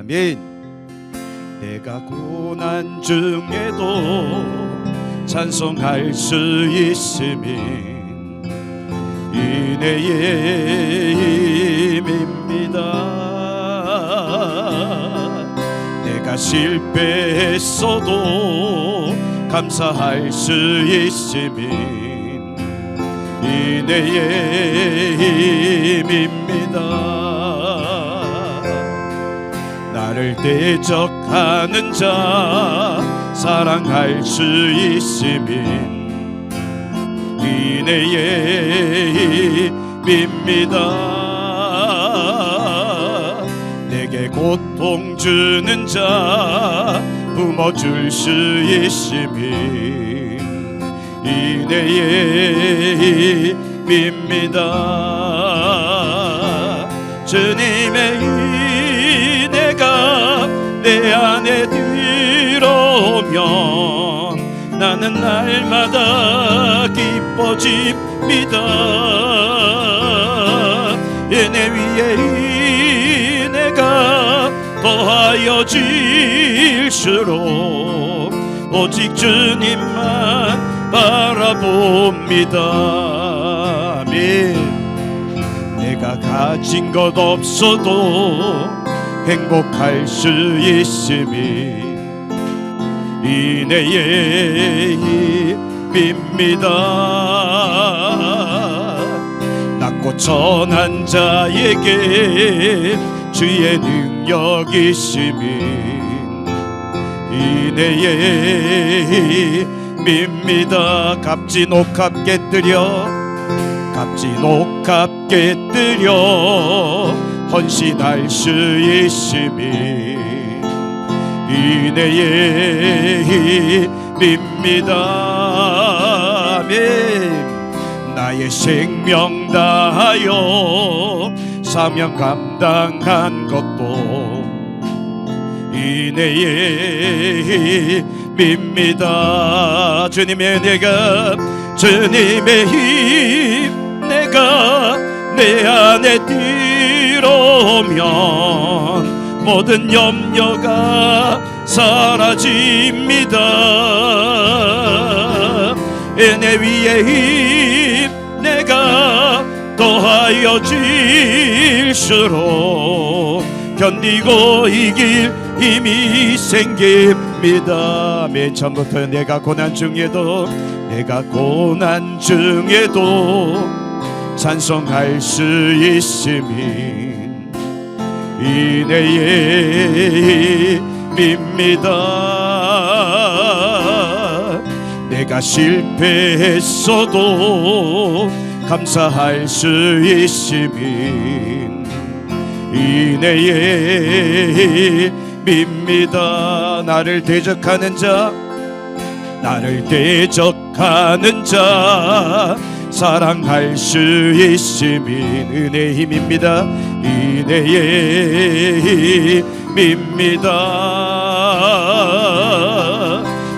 아멘. 내가 고난 중에도 찬송할 수 있음이 인내의 힘입니다. 내가 실패했어도 감사할 수 있음이 인내의 힘입니다. 나를 대적하는 자 사랑할 수 있음이 인내의 힘입니다. 내게 고통 주는 자 품어줄 수 있음이 인내의 힘입니다. 주님의 인내가 내 안에 들어오면 나는 날마다 기뻐집니다. 인내 위에 인내가 더하여 질수록 오직 주님만 바라봅니다. 아멘. 내가 가진 것 없어도 행복할 수 있음이 인내의 힘입니다. 낮고 천한 자에게 주의 능력이 있음이 인내의 힘입니다. 값진옥합게 뜨려 헌신할 수 있음이 인내의 힘입니다. 아멘. 나의 생명 다하여 사명 감당한 것도 인내의 힘입니다. 주님의 은혜가 주님의 힘 내가 내 안에 들어오면 모든 염려가 사라집니다. 인내 위에 힘 내가 더하여 질수록 견디고 이길 힘이 생깁니다. 맨 처음부터 내가 고난 중에도 찬송할 수 있음이 인내의 힘입니다. 내가 실패했어도 감사할 수 있음이 인내의 힘입니다. 나를 대적하는 자 사랑할 수 있음이 은혜의 힘입니다. 인내의 힘입니다.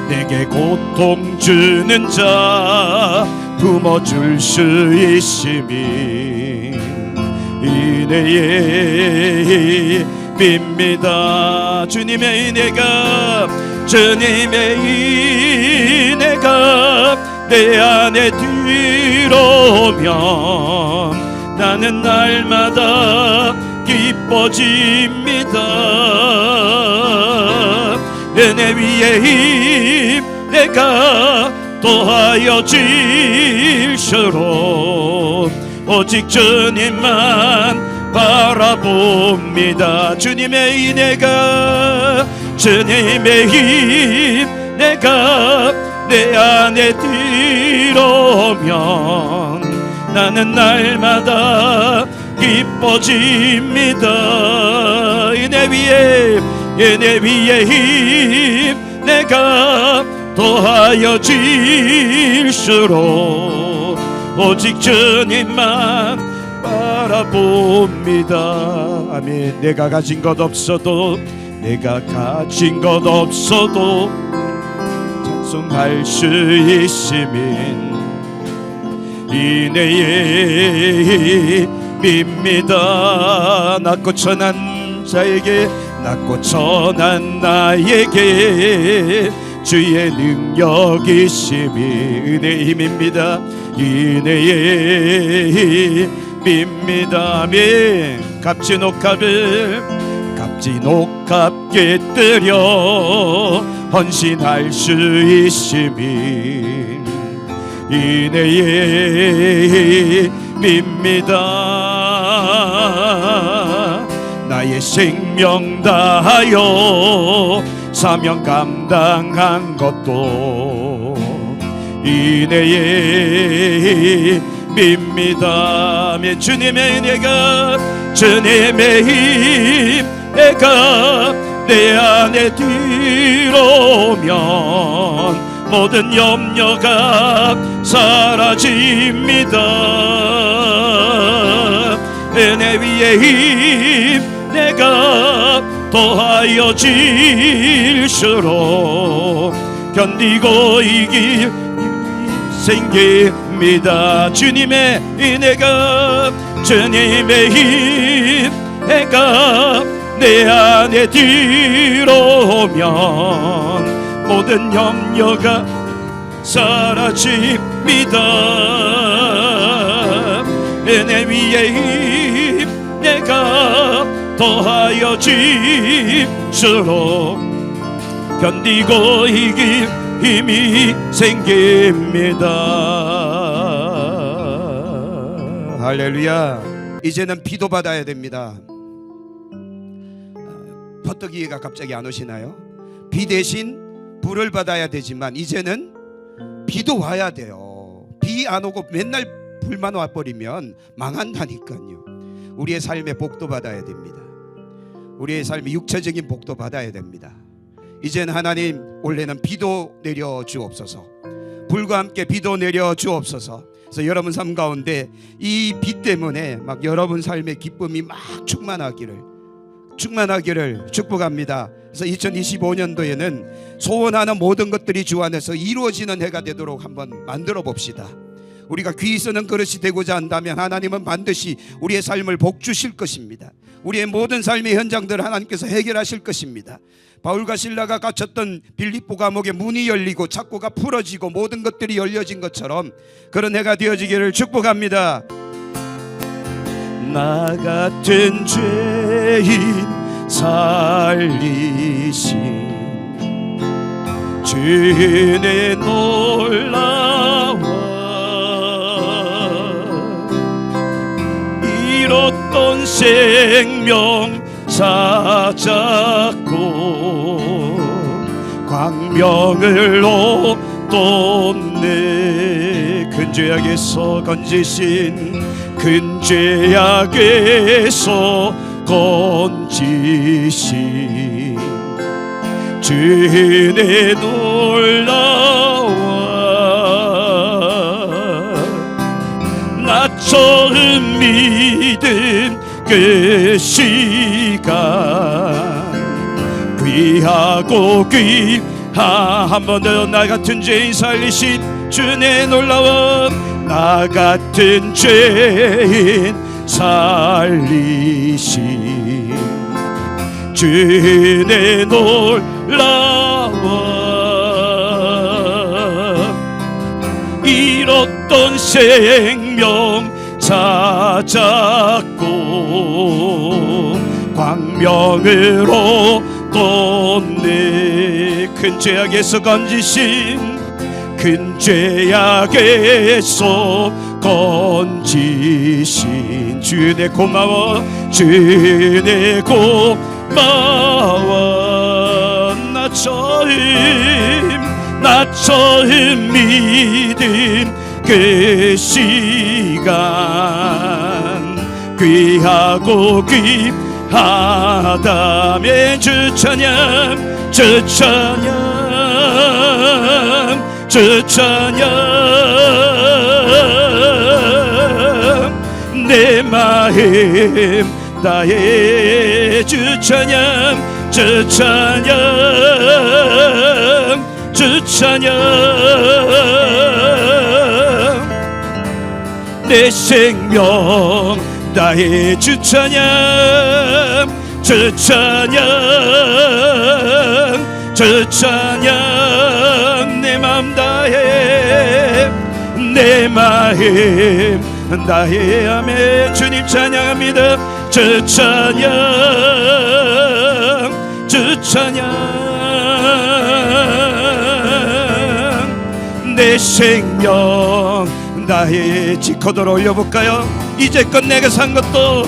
내게 고통 주는 자 품어줄 수 있음이 인내의 힘입니다. 주님의 인내가 내 안에 들어오면 나는 날마다 기뻐집니다. 은혜 위에 힘 내가 더하여 질수록 오직 주님만 바라봅니다. 주님의 인내가 주님의 힘 내가 내 안에 들어오면 나는 날마다 기뻐집니다. 인내 위에 힘 내가 더하여 질수록 오직 주님만 바라봅니다. 아멘. 내가 가진 것 없어도 찬송할 수 있음인 인내의 힘입니다. 낮고 천한 자에게 낮고 천한 나에게 주의 능력이심이 은혜의 힘입니다. 은혜의 힘입니다. 아멘. 값진옥합을 값진옥합 꿰뜨려 헌신할 수 있음이 은혜의 힘입니다. 나의 생명 다하여 사명 감당한 것도 은혜의 힘입니다. 주님의 은혜가 주님의 힘내가 내 안에 들어오면 모든 염려가 사라집니다. 은혜 위에 힘 내가 더하여 질수록 견디고 이길 생깁니다. 주님의 은혜가 주님의 힘 내가 내 안에 들어오면 모든 염려가 사라집니다. 은혜 위에 힘 내가 더하여 질수록 견디고 이길 힘이 생깁니다. 할렐루야. 이제는 비도 받아야 됩니다. 퍼뜩이가 갑자기 안 오시나요? 비 대신 불을 받아야 되지만 이제는 비도 와야 돼요. 비 안 오고 맨날 불만 와버리면 망한다니까요. 우리의 삶의 복도 받아야 됩니다. 우리의 삶의 육체적인 복도 받아야 됩니다. 이제는 하나님 올해는 비도 내려 주옵소서. 불과 함께 비도 내려 주옵소서. 그래서 여러분 삶 가운데 이 비 때문에 막 여러분 삶의 기쁨이 막 충만하기를 축복합니다. 그래서 2025년도에는 소원하는 모든 것들이 주 안에서 이루어지는 해가 되도록 한번 만들어 봅시다. 우리가 귀 쓰는 그릇이 되고자 한다면 하나님은 반드시 우리의 삶을 복주실 것입니다. 우리의 모든 삶의 현장들을 하나님께서 해결하실 것입니다. 바울과 실라가 갇혔던 빌립보 감옥의 문이 열리고 창고가 풀어지고 모든 것들이 열려진 것처럼 그런 해가 되어지기를 축복합니다. 나 같은 죄인 살리신 주의 놀라워 잃었던 생명 찾았고 광명을 얻었네. 큰 죄악에서 건지신 큰 죄악에서 건지신 주의 놀라워 나 처음 믿은 그 시간 귀하고 한 번 더 나 같은 죄인 살리신 주의 놀라워 나 같은 죄인 살리신 주의 놀라워 잃었던 생명 찾았고 광명으로 떴네. 큰 죄악에서 건지신 큰 죄악에서 건지신 주내 고마워 주내 고마워 나 처음 믿은 그 시간 귀하고 귀하다면 주 찬양 주 찬양 주 찬양 내 마음 다해 주 찬양 주 찬양 주 찬양 내 생명 다해 주 찬양 주 찬양 주 찬양 내 맘 다해 내 마음 다해 아멘 주님 찬양합니다 주 찬양 주 찬양 내 생명 다해 지코도로 올려볼까요 이제껏 내가 산 것도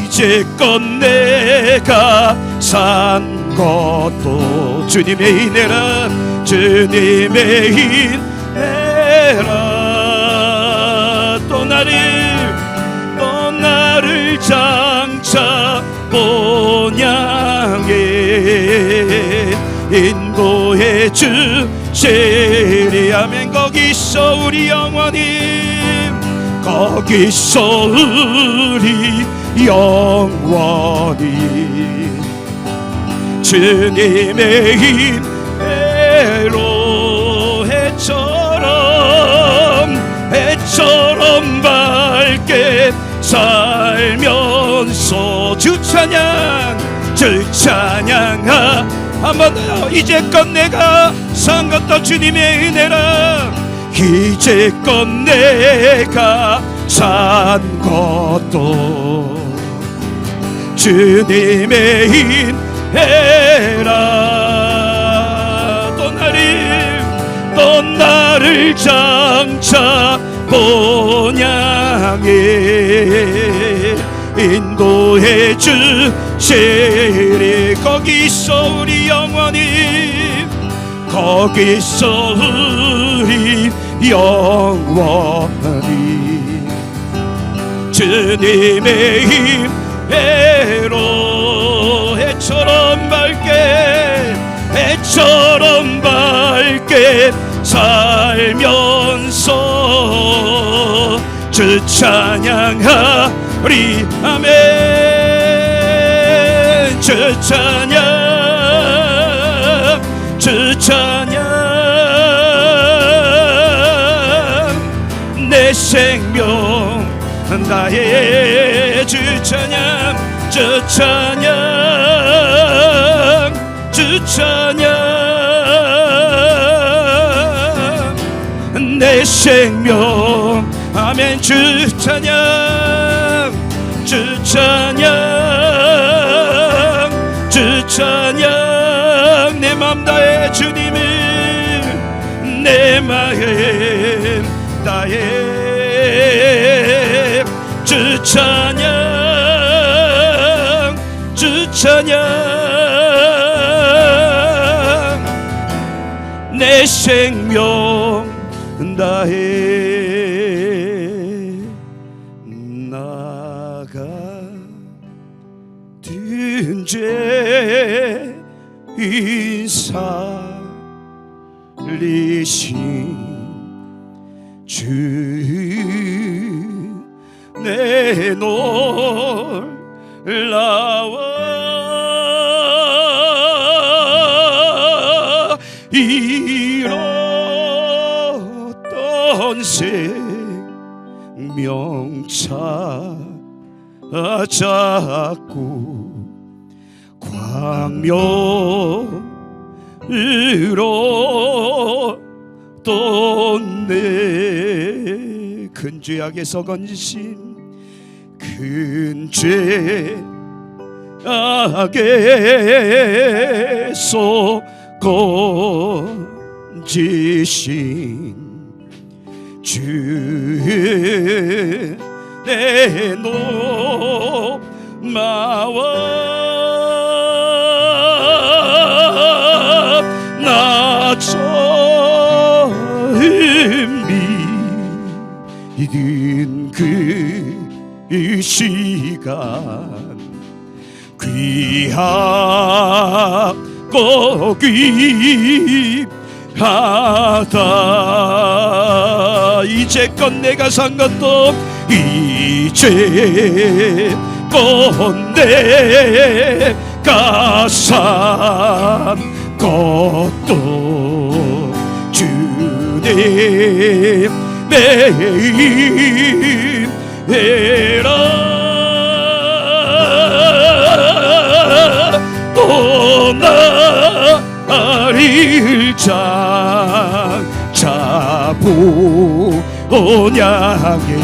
이제껏 내가 산 것도 주님의 은혜라 주님의 은혜라 또 나를 장차 본향에 인도해 주시리 아멘 거기서 우리 영원히 거기서 우리 영원히 주님의 은혜로 해처럼 밝게 살면서 주 찬양 한 번 더요 이제껏 내가 산 것도 주님의 은혜라 이제껏 내가 산 것도 주님의 은혜라 또 나를 장차 본향에 인도해 주시리 거기서 우리 영원히 거기서 우리 영원히 주님의 은혜로 해처럼 밝게 살면서 주 찬양하리 아멘 주 찬양 내 생명 다해 주 찬양 내 생명 아멘 주 찬양 내 맘 다해 주님을 내 마음 다해 주 찬양 내 생명 다해 나가든 죄인 살리신 주 내 놀라워 잃었던 생명 찾았고 광명으로 또 내 큰 죄악에서 건지신 큰 죄악에서 건지신 주 내 마와 나 처음 믿은 그 시간 귀하고 귀하다 이제껏 내가 산 것도 이제껏 내가 산 것도 주님의 은혜라 일장 자부 언약에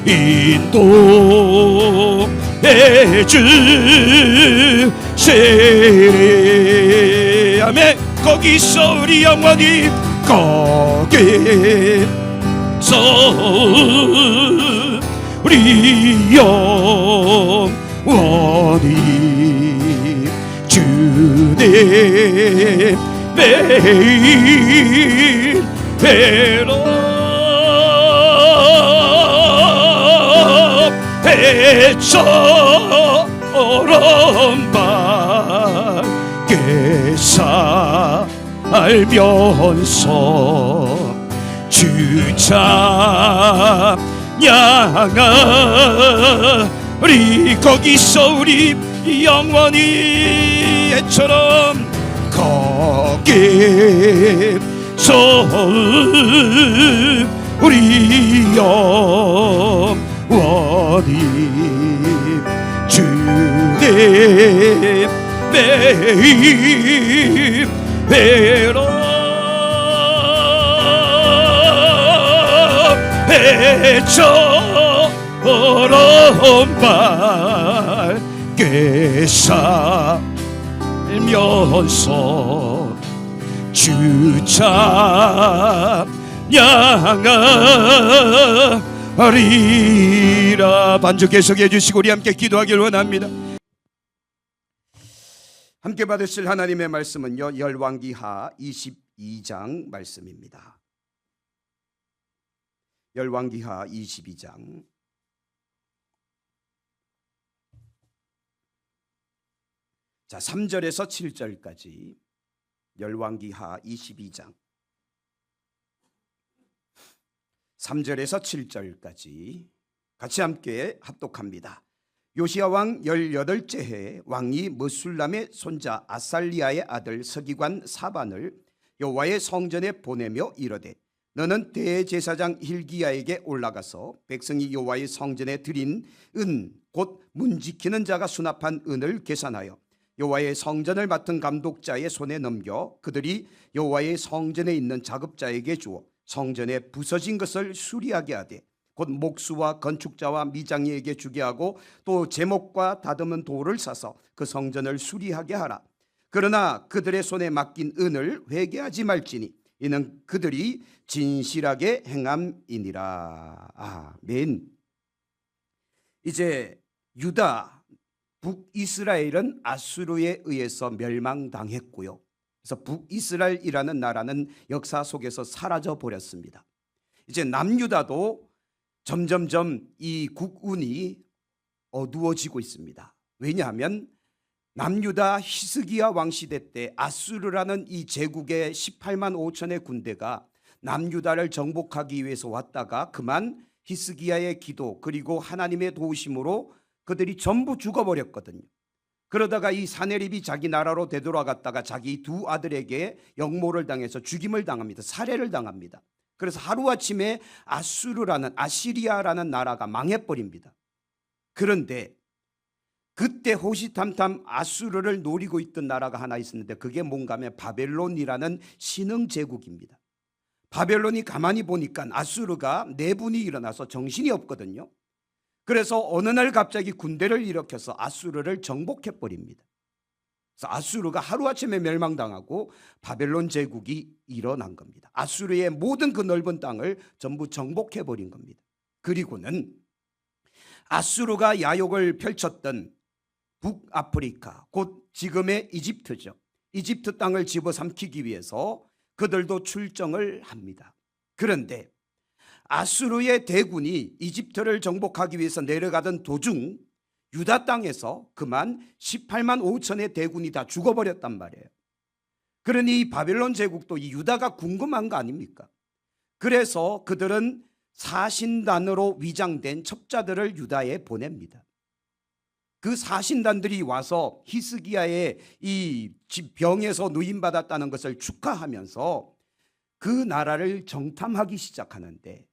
인도해 주시리. 아멘. 거기서 우리 영원히 거기서 우리 영원히 주님 매일 뵈러 배처럼 밝게 살면서 주 찬양하리. 거기서 우리 영원히 애처럼 거기서 우리 영원히 주님 매일 뵈러 배처럼 밝게 살면서 주 찬양하리라. 반주 계속해 주시고 우리 함께 기도하길 원합니다. 함께 받으실 하나님의 말씀은요, 열왕기하 22장 말씀입니다. 열왕기하 22장 자 3절에서 7절까지 열왕기하 22장 3절에서 7절까지 같이 함께 합독합니다. 요시야 왕 18째 해 왕이 머술람의 손자 아살리아의 아들 서기관 사반을 여호와의 성전에 보내며 이르되 너는 대제사장 hil기야에게 올라가서 백성이 여호와의 성전에 드린 은 곧 문 지키는 자가 수납한 은을 계산하여 여호와의 성전을 맡은 감독자의 손에 넘겨 그들이 여호와의 성전에 있는 작업자에게 주어 성전에 부서진 것을 수리하게 하되 곧 목수와 건축자와 미장이에게 주게 하고 또 제목과 다듬은 돌을 사서 그 성전을 수리하게 하라. 그러나 그들의 손에 맡긴 은을 회개하지 말지니 이는 그들이 진실하게 행함이니라. 아멘. 이제 유다 북이스라엘은 아수르에 의해서 멸망당했고요. 그래서 북이스라엘이라는 나라는 역사 속에서 사라져 버렸습니다. 이제 남유다도 점점점 이 국운이 어두워지고 있습니다. 왜냐하면 남유다 히스기야 왕시대 때 아수르라는 이 제국의 18만 5천의 군대가 남유다를 정복하기 위해서 왔다가 그만 히스기야의 기도 그리고 하나님의 도우심으로 그들이 전부 죽어버렸거든요. 그러다가 이 사네립이 자기 나라로 되돌아갔다가 자기 두 아들에게 역모를 당해서 죽임을 당합니다. 살해를 당합니다. 그래서 하루아침에 아시리아라는 나라가 망해버립니다. 그런데 그때 호시탐탐 아수르를 노리고 있던 나라가 하나 있었는데 그게 뭔가 하면 바벨론이라는 신흥 제국입니다. 바벨론이 가만히 보니까 아수르가 내분이 일어나서 정신이 없거든요. 그래서 어느 날 갑자기 군대를 일으켜서 아수르를 정복해버립니다. 그래서 아수르가 하루아침에 멸망당하고 바벨론 제국이 일어난 겁니다. 아수르의 모든 그 넓은 땅을 전부 정복해버린 겁니다. 그리고는 아수르가 야욕을 펼쳤던 북아프리카 곧 지금의 이집트죠. 이집트 땅을 집어삼키기 위해서 그들도 출정을 합니다. 그런데 아수르의 대군이 이집트를 정복하기 위해서 내려가던 도중 유다 땅에서 그만 18만 5천의 대군이 다 죽어버렸단 말이에요. 그러니 이 바벨론 제국도 이 유다가 궁금한 거 아닙니까? 그래서 그들은 사신단으로 위장된 첩자들을 유다에 보냅니다. 그 사신단들이 와서 히스기야의 이 병에서 누임받았다는 것을 축하하면서 그 나라를 정탐하기 시작하는데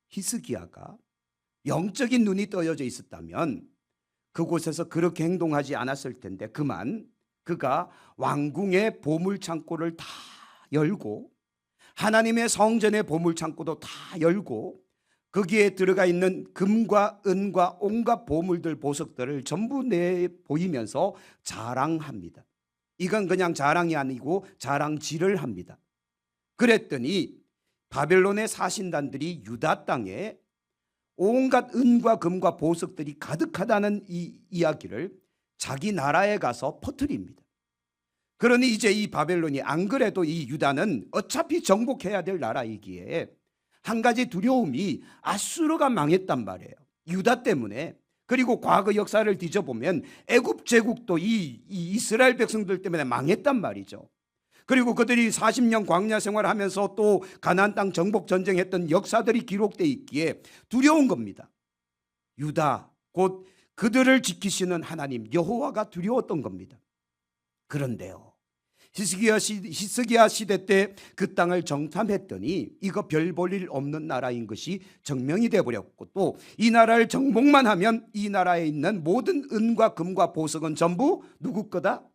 히스기야가 영적인 눈이 떠여져 있었다면 그곳에서 그렇게 행동하지 않았을 텐데 그만 그가 왕궁의 보물창고를 다 열고 하나님의 성전의 보물창고도 다 열고 거기에 들어가 있는 금과 은과 온갖 보물들 보석들을 전부 내보이면서 자랑합니다. 이건 그냥 자랑이 아니고 자랑질을 합니다. 그랬더니 바벨론의 사신단들이 유다 땅에 온갖 은과 금과 보석들이 가득하다는 이 이야기를 자기 나라에 가서 퍼뜨립니다. 그러니 이제 이 바벨론이, 안 그래도 이 유다는 어차피 정복해야 될 나라이기에 한 가지 두려움이, 아수르가 망했단 말이에요. 유다 때문에. 그리고 과거 역사를 뒤져보면 애굽 제국도 이 이스라엘 백성들 때문에 망했단 말이죠. 그리고 그들이 40년 광야 생활하면서 또 가나안 땅 정복 전쟁했던 역사들이 기록되어 있기에 두려운 겁니다. 유다, 곧 그들을 지키시는 하나님 여호와가 두려웠던 겁니다. 그런데요, 히스기야 시대 때 그 땅을 정탐했더니 이거 별 볼 일 없는 나라인 것이 증명이 되어버렸고, 또 이 나라를 정복만 하면 이 나라에 있는 모든 은과 금과 보석은 전부 누구 거다?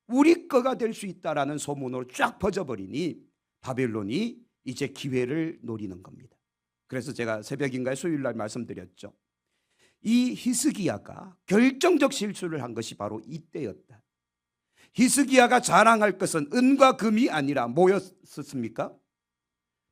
우리 거가 될 수 있다라는 소문으로 쫙 퍼져버리니 바벨론이 이제 기회를 노리는 겁니다. 그래서 제가 새벽인가요? 수요일날 말씀드렸죠. 이 히스기야가 결정적 실수를 한 것이 바로 이때였다. 히스기야가 자랑할 것은 은과 금이 아니라 뭐였습니까?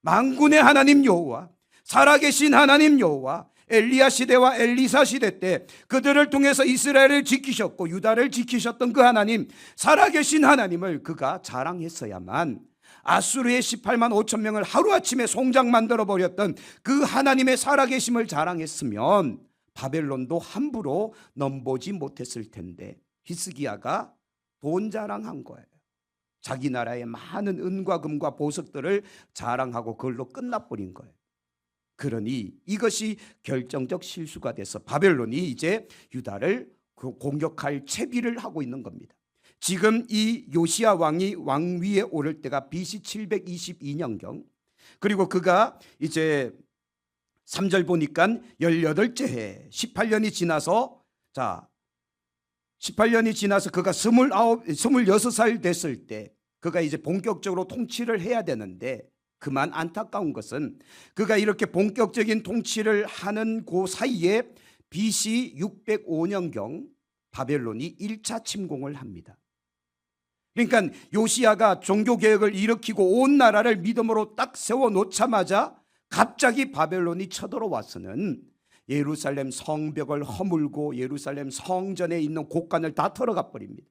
만군의 하나님 여호와, 살아계신 하나님 여호와, 엘리야 시대와 엘리사 시대 때 그들을 통해서 이스라엘을 지키셨고 유다를 지키셨던 그 하나님, 살아계신 하나님을 그가 자랑했어야만 아수르의 18만 5천 명을 하루아침에 송장 만들어버렸던 그 하나님의 살아계심을 자랑했으면 바벨론도 함부로 넘보지 못했을 텐데, 히스기야가 돈 자랑한 거예요. 자기 나라의 많은 은과 금과 보석들을 자랑하고 그걸로 끝나버린 거예요. 그러니 이것이 결정적 실수가 돼서 바벨론이 이제 유다를 공격할 채비를 하고 있는 겁니다. 지금 이 요시야 왕이 왕위에 오를 때가 BC 722년경, 그리고 그가 이제 3절 보니까 18째 해, 18년이 지나서, 자 18년이 지나서 그가 26살 됐을 때 그가 이제 본격적으로 통치를 해야 되는데, 그만 안타까운 것은 그가 이렇게 본격적인 통치를 하는 그 사이에 BC 605년경 바벨론이 1차 침공을 합니다. 그러니까 요시야가 종교개혁을 일으키고 온 나라를 믿음으로 딱 세워놓자마자 갑자기 바벨론이 쳐들어와서는 예루살렘 성벽을 허물고 예루살렘 성전에 있는 곳간을 다 털어가 버립니다.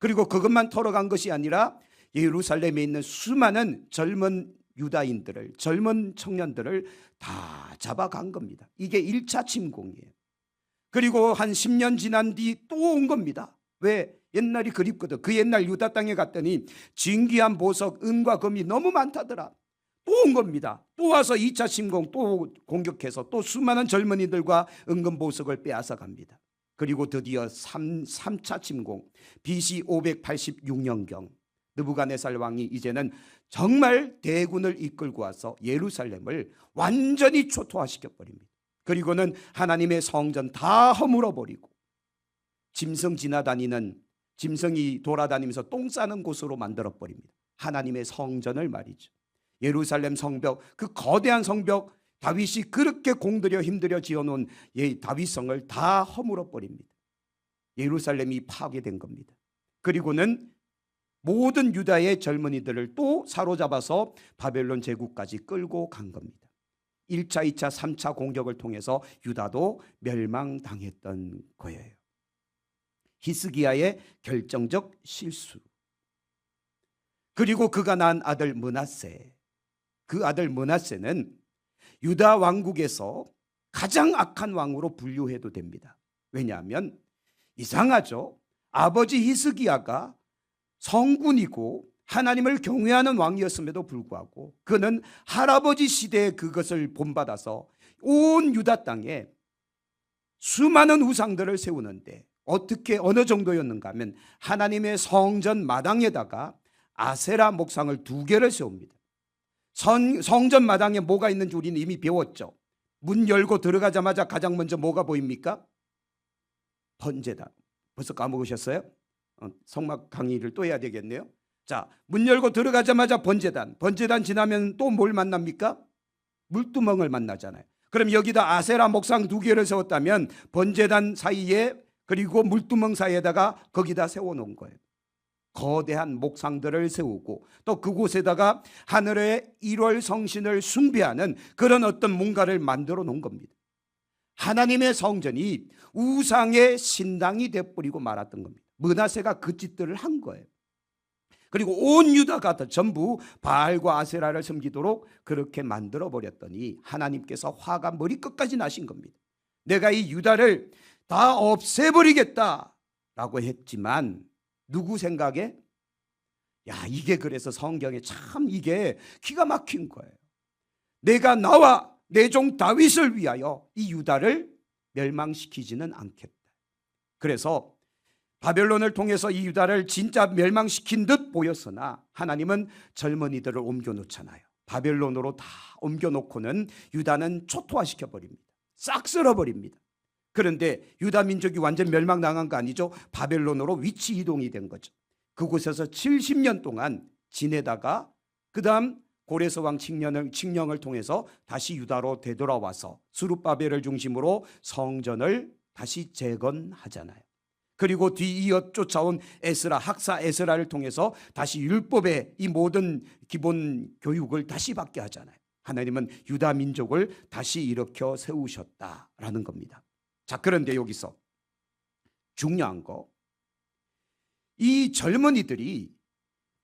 그리고 그것만 털어간 것이 아니라 예루살렘에 있는 수많은 젊은 유다인들을, 젊은 청년들을 다 잡아간 겁니다. 이게 1차 침공이에요. 그리고 한 10년 지난 뒤 또 온 겁니다. 왜? 옛날이 그립거든. 그 옛날 유다 땅에 갔더니 진귀한 보석, 은과 금이 너무 많다더라. 또 온 겁니다. 또 와서 2차 침공, 또 공격해서 또 수많은 젊은이들과 은금 보석을 빼앗아 갑니다. 그리고 드디어 3차 침공, BC 586년경 느부갓네살 왕이 이제는 정말 대군을 이끌고 와서 예루살렘을 완전히 초토화시켜 버립니다. 그리고는 하나님의 성전 다 허물어 버리고 짐승이 돌아다니면서 똥 싸는 곳으로 만들어 버립니다. 하나님의 성전을 말이죠. 예루살렘 성벽, 그 거대한 성벽, 다윗이 그렇게 공들여 힘들여 지어놓은 다윗성을 다 허물어 버립니다. 예루살렘이 파괴된 겁니다. 그리고는 모든 유다의 젊은이들을 또 사로잡아서 바벨론 제국까지 끌고 간 겁니다. 1차, 2차, 3차 공격을 통해서 유다도 멸망당했던 거예요. 히스기야의 결정적 실수. 그리고 그가 낳은 아들 므낫세, 그 아들 므낫세는 유다 왕국에서 가장 악한 왕으로 분류해도 됩니다. 왜냐하면 이상하죠. 아버지 히스기야가 성군이고 하나님을 경외하는 왕이었음에도 불구하고 그는 할아버지 시대에 그것을 본받아서 온 유다 땅에 수많은 우상들을 세우는데, 어떻게 어느 정도였는가 하면 하나님의 성전 마당에다가 아세라 목상을 2개를 세웁니다. 성전 마당에 뭐가 있는지 우리는 이미 배웠죠. 문 열고 들어가자마자 가장 먼저 뭐가 보입니까? 번제다. 벌써 까먹으셨어요? 성막 강의를 또 해야 되겠네요. 자, 문 열고 들어가자마자 번제단 지나면 또 뭘 만납니까? 물두멍을 만나잖아요. 그럼 여기다 아세라 목상 2개를 세웠다면 번제단 사이에 그리고 물두멍 사이에다가 거기다 세워놓은 거예요. 거대한 목상들을 세우고 또 그곳에다가 하늘의 1월 성신을 숭배하는 그런 어떤 뭔가를 만들어 놓은 겁니다. 하나님의 성전이 우상의 신당이 되어버리고 말았던 겁니다. 므낫세가 그 짓들을 한 거예요. 그리고 온 유다가 전부 바알과 아세라를 섬기도록 그렇게 만들어 버렸더니 하나님께서 화가 머리끝까지 나신 겁니다. 내가 이 유다를 다 없애버리겠다라고 했지만 누구 생각에? 야, 이게 그래서 성경에 참 이게 기가 막힌 거예요. 내가 나와 내 종 다윗을 위하여 이 유다를 멸망시키지는 않겠다. 그래서 바벨론을 통해서 이 유다를 진짜 멸망시킨 듯 보였으나 하나님은 젊은이들을 옮겨놓잖아요. 바벨론으로 다 옮겨놓고는 유다는 초토화시켜 버립니다. 싹 쓸어버립니다. 그런데 유다 민족이 완전 멸망당한 거 아니죠? 바벨론으로 위치 이동이 된 거죠. 그곳에서 70년 동안 지내다가 그 다음 고레스 왕 칙령을 통해서 다시 유다로 되돌아와서 스룹바벨을 중심으로 성전을 다시 재건하잖아요. 그리고 뒤이어 쫓아온 에스라, 학사 에스라를 통해서 다시 율법의 이 모든 기본 교육을 다시 받게 하잖아요. 하나님은 유다 민족을 다시 일으켜 세우셨다라는 겁니다. 자, 그런데 여기서 중요한 거, 이 젊은이들이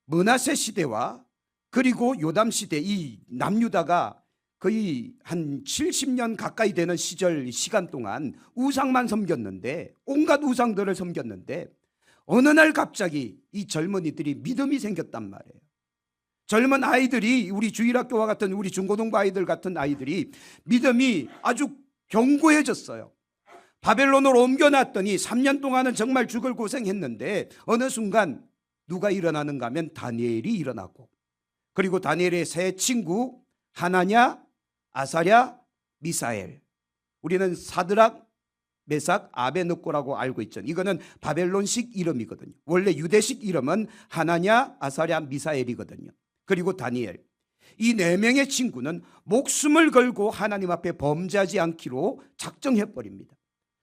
므낫세 시대와 그리고 요담 시대, 이 남유다가 거의 한 70년 가까이 되는 시간 동안 우상만 섬겼는데, 온갖 우상들을 섬겼는데 어느 날 갑자기 이 젊은이들이 믿음이 생겼단 말이에요. 젊은 아이들이, 우리 주일학교와 같은 우리 중고등부 아이들 같은 아이들이 믿음이 아주 견고해졌어요. 바벨론으로 옮겨놨더니 3년 동안은 정말 죽을 고생했는데 어느 순간 누가 일어나는가 하면 다니엘이 일어나고, 그리고 다니엘의 세 친구 하나냐, 아사랴, 미사엘, 우리는 사드락, 메삭, 아베느고라고 알고 있죠. 이거는 바벨론식 이름이거든요. 원래 유대식 이름은 하나냐, 아사랴, 미사엘이거든요. 그리고 다니엘, 이 4명의 친구는 목숨을 걸고 하나님 앞에 범죄하지 않기로 작정해버립니다.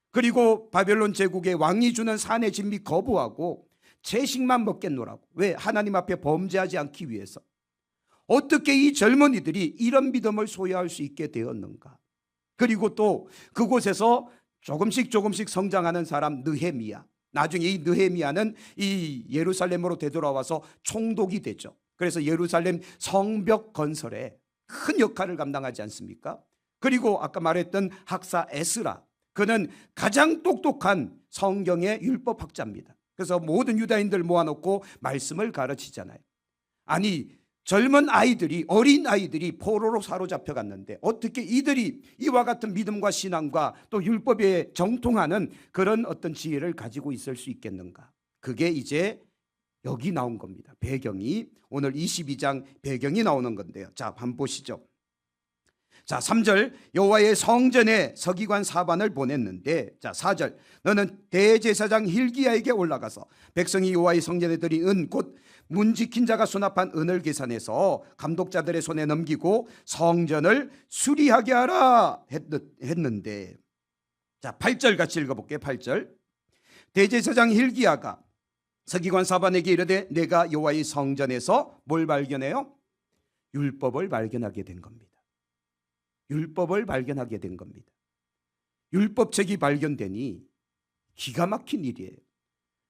그리고 바벨론 제국의 왕이 주는 산의 진미 거부하고 채식만 먹겠노라고. 왜? 하나님 앞에 범죄하지 않기 위해서. 어떻게 이 젊은이들이 이런 믿음을 소유할 수 있게 되었는가? 그리고 또 그곳에서 조금씩 성장하는 사람 느헤미야. 나중에 이 느헤미야는 이 예루살렘으로 되돌아와서 총독이 되죠. 그래서 예루살렘 성벽 건설에 큰 역할을 감당하지 않습니까? 그리고 아까 말했던 학사 에스라, 그는 가장 똑똑한 성경의 율법학자입니다. 그래서 모든 유다인들 모아놓고 말씀을 가르치잖아요. 아니, 젊은 아이들이, 어린 아이들이 포로로 사로잡혀 갔는데 어떻게 이들이 이와 같은 믿음과 신앙과 또 율법에 정통하는 그런 어떤 지혜를 가지고 있을 수 있겠는가? 그게 이제 여기 나온 겁니다. 배경이 오늘 22장 배경이 나오는 건데요. 자, 한번 보시죠. 자, 3절, 여호와의 성전에 서기관 사반을 보냈는데, 자, 4절, 너는 대제사장 hil기야에게 올라가서 백성이 여호와의 성전에 드린 은, 곧 문 지킨 자가 수납한 은을 계산해서 감독자들의 손에 넘기고 성전을 수리하게 하라 했는데, 자, 8절 같이 읽어볼게요. 8절, 대제사장 hil기야가 서기관 사반에게 이르되 내가 여호와의 성전에서 뭘 발견해요? 율법을 발견하게 된 겁니다. 율법을 발견하게 된 겁니다. 율법책이 발견되니 기가 막힌 일이에요.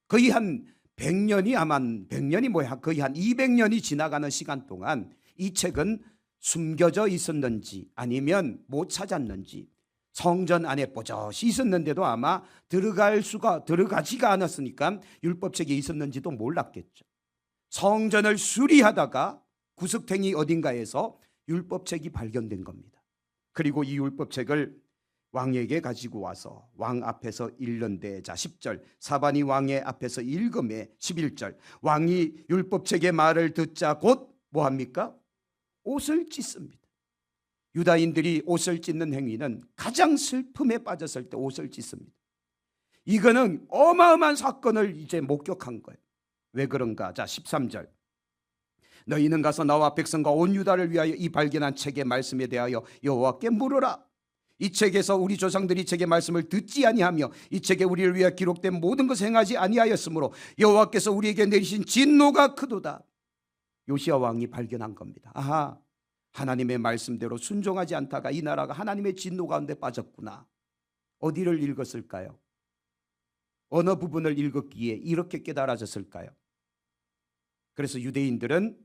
거의 한 100년이 거의 한 200년이 지나가는 시간 동안 이 책은 숨겨져 있었는지 아니면 못 찾았는지, 성전 안에 뽀젓이 있었는데도 아마 들어가지가 않았으니까 율법책이 있었는지도 몰랐겠죠. 성전을 수리하다가 구석탱이 어딘가에서 율법책이 발견된 겁니다. 그리고 이 율법책을 왕에게 가지고 와서 왕 앞에서 읽는데, 자, 10절, 사반이 왕의 앞에서 읽음에 11절, 왕이 율법책의 말을 듣자 곧 뭐합니까? 옷을 찢습니다. 유다인들이 옷을 찢는 행위는 가장 슬픔에 빠졌을 때 옷을 찢습니다. 이거는 어마어마한 사건을 이제 목격한 거예요. 왜 그런가? 자, 13절. 너희는 가서 나와 백성과 온 유다를 위하여 이 발견한 책의 말씀에 대하여 여호와께 물으라. 이 책에서 우리 조상들이 책의 말씀을 듣지 아니하며 이 책에 우리를 위하여 기록된 모든 것을 행하지 아니하였으므로 여호와께서 우리에게 내리신 진노가 크도다. 요시야 왕이 발견한 겁니다. 아하, 하나님의 말씀대로 순종하지 않다가 이 나라가 하나님의 진노 가운데 빠졌구나. 어디를 읽었을까요? 어느 부분을 읽었기에 이렇게 깨달아졌을까요? 그래서 유대인들은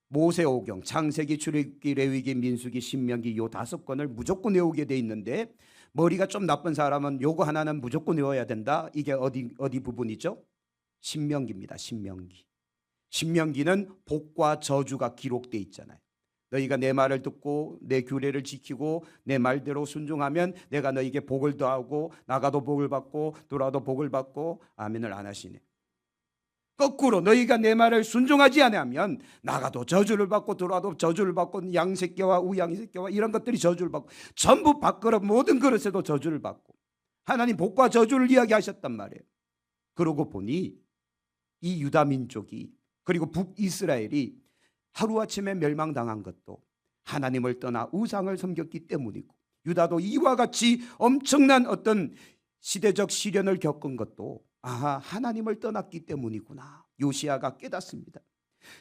모세오경, 창세기, 출애굽기, 레위기, 민수기, 신명기 요 5권을 무조건 외우게 돼 있는데 머리가 좀 나쁜 사람은 요거 하나는 무조건 외워야 된다. 이게 어디 부분이죠? 신명기입니다. 신명기. 신명기는 복과 저주가 기록돼 있잖아요. 너희가 내 말을 듣고 내 규례를 지키고 내 말대로 순종하면 내가 너희에게 복을 더하고 나가도 복을 받고 돌아도 복을 받고. 아멘을 안 하시네. 거꾸로 너희가 내 말을 순종하지 않으면 나가도 저주를 받고 돌아도 저주를 받고 양새끼와 우양새끼와 이런 것들이 저주를 받고 전부 밥그릇 모든 그릇에도 저주를 받고 하나님 복과 저주를 이야기하셨단 말이에요. 그러고 보니 이 유다 민족이 그리고 북이스라엘이 하루아침에 멸망당한 것도 하나님을 떠나 우상을 섬겼기 때문이고 유다도 이와 같이 엄청난 어떤 시대적 시련을 겪은 것도 아하, 하나님을 떠났기 때문이구나. 요시야가 깨닫습니다.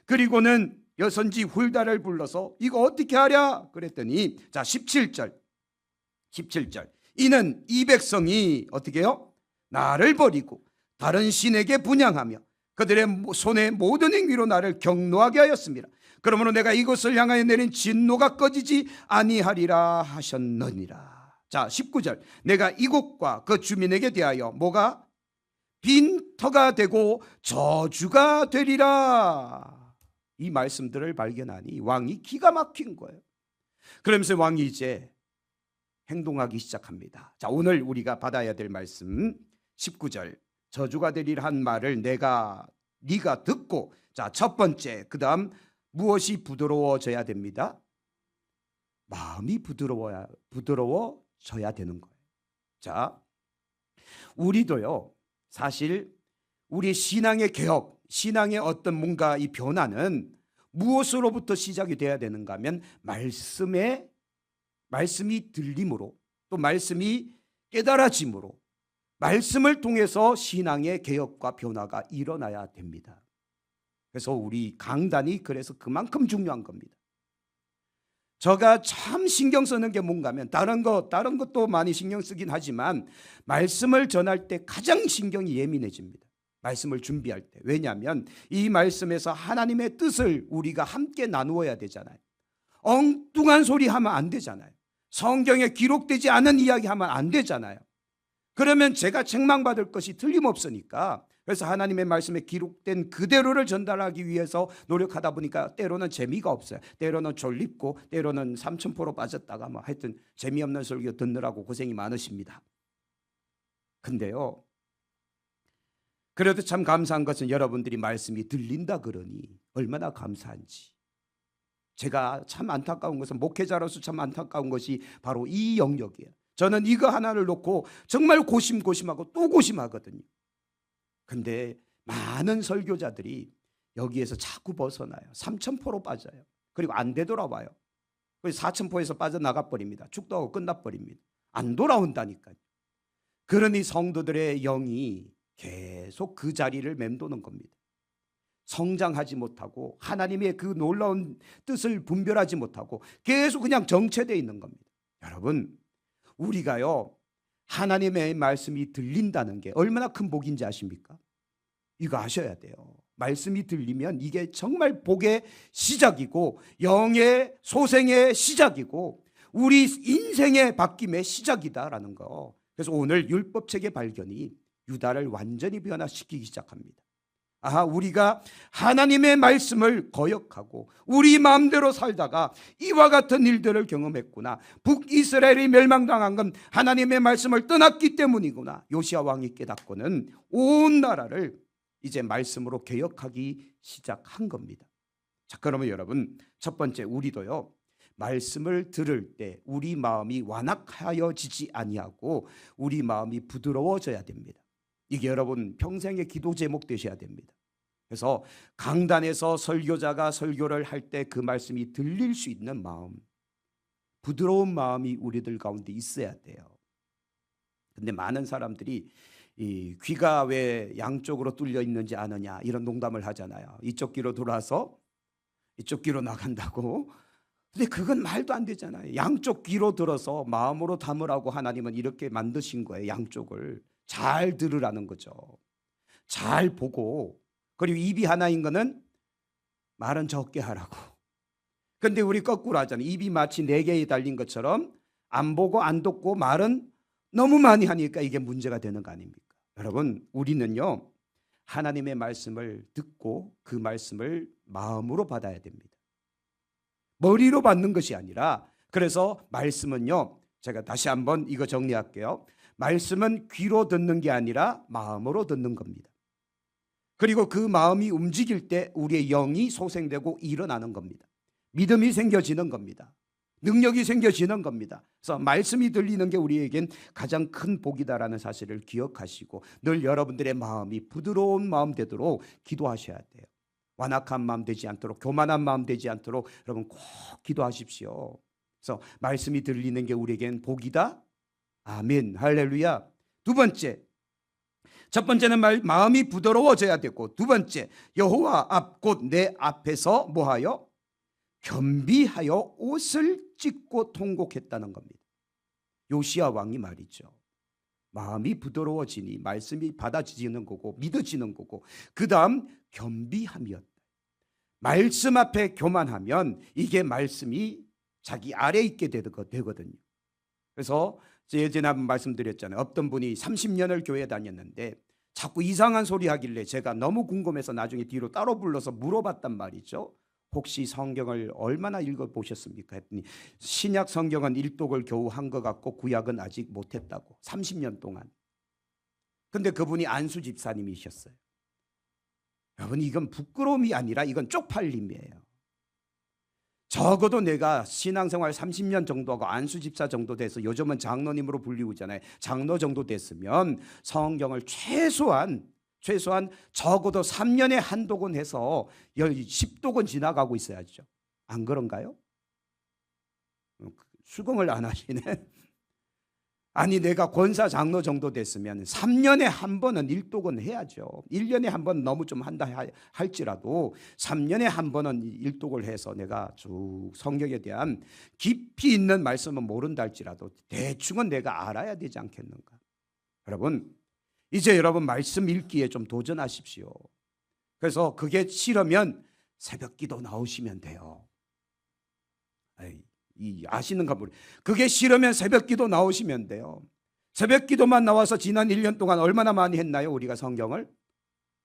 그리고는 여선지 훌다를 불러서 이거 어떻게 하랴 그랬더니 자 17절 이는 이 백성이 어떻게 해요? 나를 버리고 다른 신에게 분향하며 그들의 손의 모든 행위로 나를 경노하게 하였습니다. 그러므로 내가 이것을 향하여 내린 진노가 꺼지지 아니하리라 하셨느니라. 자 19절 내가 이곳과 그 주민에게 대하여 뭐가? 빈터가 되고 저주가 되리라. 이 말씀들을 발견하니 왕이 기가 막힌 거예요. 그러면서 왕이 이제 행동하기 시작합니다. 자, 오늘 우리가 받아야 될 말씀 19절 저주가 되리라 한 말을 네가 듣고 자, 첫 번째 그다음 무엇이 부드러워져야 됩니다? 마음이 부드러워져야 되는 거예요. 자, 우리도요. 사실 우리 신앙의 개혁, 신앙의 어떤 뭔가 이 변화는 무엇으로부터 시작이 돼야 되는가 하면 말씀이 들림으로 또 말씀이 깨달아짐으로 말씀을 통해서 신앙의 개혁과 변화가 일어나야 됩니다. 그래서 우리 강단이 그래서 그만큼 중요한 겁니다. 제가 참 신경 쓰는 게 뭔가 하면 다른 것도 많이 신경 쓰긴 하지만 말씀을 전할 때 가장 신경이 예민해집니다. 말씀을 준비할 때. 왜냐하면 이 말씀에서 하나님의 뜻을 우리가 함께 나누어야 되잖아요. 엉뚱한 소리 하면 안 되잖아요. 성경에 기록되지 않은 이야기 하면 안 되잖아요. 그러면 제가 책망받을 것이 틀림없으니까 그래서 하나님의 말씀에 기록된 그대로를 전달하기 위해서 노력하다 보니까 때로는 재미가 없어요. 때로는 졸립고 때로는 삼천포로 빠졌다가 뭐 하여튼 재미없는 설교 듣느라고 고생이 많으십니다. 근데요 그래도 참 감사한 것은 여러분들이 말씀이 들린다 그러니 얼마나 감사한지. 제가 참 안타까운 것은 목회자로서 참 안타까운 것이 바로 이 영역이에요. 저는 이거 하나를 놓고 정말 고심하고 또 고심하거든요. 근데 많은 설교자들이 여기에서 자꾸 벗어나요. 삼천포로 빠져요. 그리고 안 되돌아와요. 그래서 사천포에서 빠져나가 버립니다. 축도하고 끝나버립니다. 안 돌아온다니까요. 그러니 성도들의 영이 계속 그 자리를 맴도는 겁니다. 성장하지 못하고 하나님의 그 놀라운 뜻을 분별하지 못하고 계속 그냥 정체되어 있는 겁니다. 여러분 우리가요 하나님의 말씀이 들린다는 게 얼마나 큰 복인지 아십니까? 이거 아셔야 돼요. 말씀이 들리면 이게 정말 복의 시작이고 영의 소생의 시작이고 우리 인생의 바뀜의 시작이다라는 거. 그래서 오늘 율법책의 발견이 유다를 완전히 변화시키기 시작합니다. 아하, 우리가 하나님의 말씀을 거역하고 우리 마음대로 살다가 이와 같은 일들을 경험했구나. 북이스라엘이 멸망당한 건 하나님의 말씀을 떠났기 때문이구나. 요시야 왕이 깨닫고는 온 나라를 이제 말씀으로 개혁하기 시작한 겁니다. 자, 그러면 여러분 첫 번째 우리도요 말씀을 들을 때 우리 마음이 완악하여지지 아니하고 우리 마음이 부드러워져야 됩니다. 이게 여러분 평생의 기도 제목 되셔야 됩니다. 그래서 강단에서 설교자가 설교를 할 때 그 말씀이 들릴 수 있는 마음, 부드러운 마음이 우리들 가운데 있어야 돼요. 근데 많은 사람들이 이 귀가 왜 양쪽으로 뚫려 있는지 아느냐 이런 농담을 하잖아요. 이쪽 귀로 돌아서 이쪽 귀로 나간다고. 근데 그건 말도 안 되잖아요. 양쪽 귀로 들어서 마음으로 담으라고 하나님은 이렇게 만드신 거예요. 양쪽을 잘 들으라는 거죠. 잘 보고, 그리고 입이 하나인 거는 말은 적게 하라고. 근데 우리 거꾸로 하잖아요. 입이 마치 4개에 달린 것처럼 안 보고 안 듣고 말은 너무 많이 하니까 이게 문제가 되는 거 아닙니까? 여러분, 우리는요 하나님의 말씀을 듣고 그 말씀을 마음으로 받아야 됩니다. 머리로 받는 것이 아니라, 그래서 말씀은요, 제가 다시 한번 이거 정리할게요. 말씀은 귀로 듣는 게 아니라 마음으로 듣는 겁니다. 그리고 그 마음이 움직일 때 우리의 영이 소생되고 일어나는 겁니다. 믿음이 생겨지는 겁니다. 능력이 생겨지는 겁니다. 그래서 말씀이 들리는 게 우리에겐 가장 큰 복이다라는 사실을 기억하시고 늘 여러분들의 마음이 부드러운 마음 되도록 기도하셔야 돼요. 완악한 마음 되지 않도록, 교만한 마음 되지 않도록 여러분 꼭 기도하십시오. 그래서 말씀이 들리는 게 우리에겐 복이다. 아멘, 할렐루야. 두 번째, 첫 번째는 마음이 부드러워져야 되고, 두 번째, 여호와 앞 곧 내 앞에서 뭐하여? 겸비하여 옷을 찢고 통곡했다는 겁니다. 요시야 왕이 말이죠. 마음이 부드러워지니 말씀이 받아지는 거고 믿어지는 거고, 그 다음 겸비하면, 말씀 앞에 교만하면 이게 말씀이 자기 아래 있게 되거든요. 그래서 예전에 한번 말씀드렸잖아요. 어떤 분이 30년을 교회 다녔는데 자꾸 이상한 소리 하길래 제가 너무 궁금해서 나중에 뒤로 따로 불러서 물어봤단 말이죠. 혹시 성경을 얼마나 읽어보셨습니까? 했더니 신약 성경은 일독을 겨우 한 것 같고 구약은 아직 못했다고. 30년 동안. 근데 그분이 안수 집사님이셨어요. 여러분, 이건 부끄러움이 아니라 이건 쪽팔림이에요. 적어도 내가 신앙생활 30년 정도 하고 안수 집사 정도 돼서, 요즘은 장로님으로 불리우잖아요. 장로 정도 됐으면 성경을 최소한 적어도 3년에 한 독은 해서 10독은 지나가고 있어야죠. 안 그런가요? 수긍을 안 하시네. 아니, 내가 권사 장로 정도 됐으면 3년에 한 번은 1독은 해야죠. 1년에 한 번 너무 좀 한다 할지라도 3년에 한 번은 1독을 해서 내가 쭉 성경에 대한 깊이 있는 말씀은 모른다 할지라도 대충은 내가 알아야 되지 않겠는가. 여러분, 이제 여러분 말씀 읽기에 좀 도전하십시오. 그래서 그게 싫으면 새벽 기도 나오시면 돼요. 아시는가 모르. 그게 싫으면 새벽 기도 나오시면 돼요. 새벽 기도만 나와서 지난 1년 동안 얼마나 많이 했나요? 우리가 성경을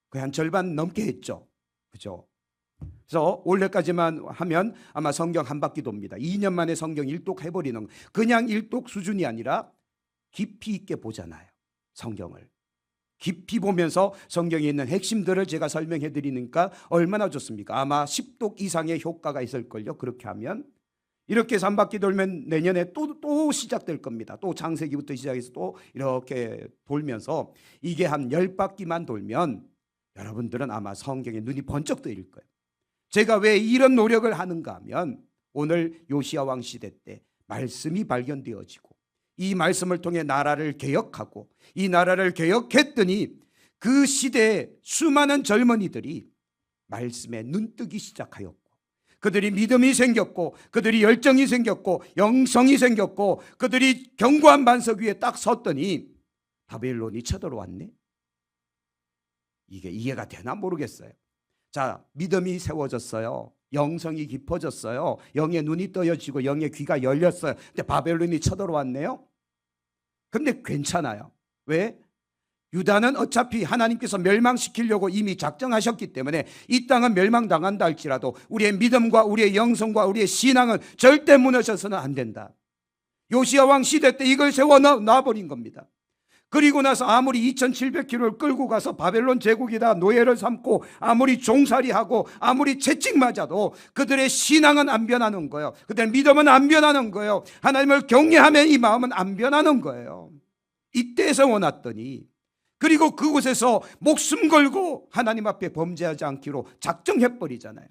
거의 한 절반 넘게 했죠. 그죠? 그래서 올해까지만 하면 아마 성경 한 바퀴도입니다. 2년 만에 성경 1독 해버리는, 그냥 1독 수준이 아니라 깊이 있게 보잖아요. 성경을 깊이 보면서 성경에 있는 핵심들을 제가 설명해 드리니까 얼마나 좋습니까? 아마 10독 이상의 효과가 있을걸요. 그렇게 하면 이렇게 3바퀴 돌면 내년에 또 시작될 겁니다. 또 창세기부터 시작해서 또 이렇게 돌면서 이게 한 10바퀴만 돌면 여러분들은 아마 성경에 눈이 번쩍 뜨일 거예요. 제가 왜 이런 노력을 하는가 하면 오늘 요시야 왕 시대 때 말씀이 발견되어지고 이 말씀을 통해 나라를 개혁하고 이 나라를 개혁했더니 그 시대에 수많은 젊은이들이 말씀에 눈뜨기 시작하였고 그들이 믿음이 생겼고 그들이 열정이 생겼고 영성이 생겼고 그들이 견고한 반석 위에 딱 섰더니 바벨론이 쳐들어왔네. 이게 이해가 되나 모르겠어요. 자, 믿음이 세워졌어요. 영성이 깊어졌어요. 영의 눈이 떠여지고 영의 귀가 열렸어요. 근데 바벨론이 쳐들어왔네요. 근데 괜찮아요. 왜? 유다는 어차피 하나님께서 멸망시키려고 이미 작정하셨기 때문에 이 땅은 멸망당한다 할지라도 우리의 믿음과 우리의 영성과 우리의 신앙은 절대 무너져서는 안 된다. 요시야 왕 시대 때 이걸 세워 놔버린 겁니다. 그리고 나서 아무리 2700km를 끌고 가서 바벨론 제국이다 노예를 삼고 아무리 종살이하고 아무리 채찍 맞아도 그들의 신앙은 안 변하는 거예요. 그들의 믿음은 안 변하는 거예요. 하나님을 경외하면 이 마음은 안 변하는 거예요. 이때에서 원했더니 그리고 그곳에서 목숨 걸고 하나님 앞에 범죄하지 않기로 작정해버리잖아요.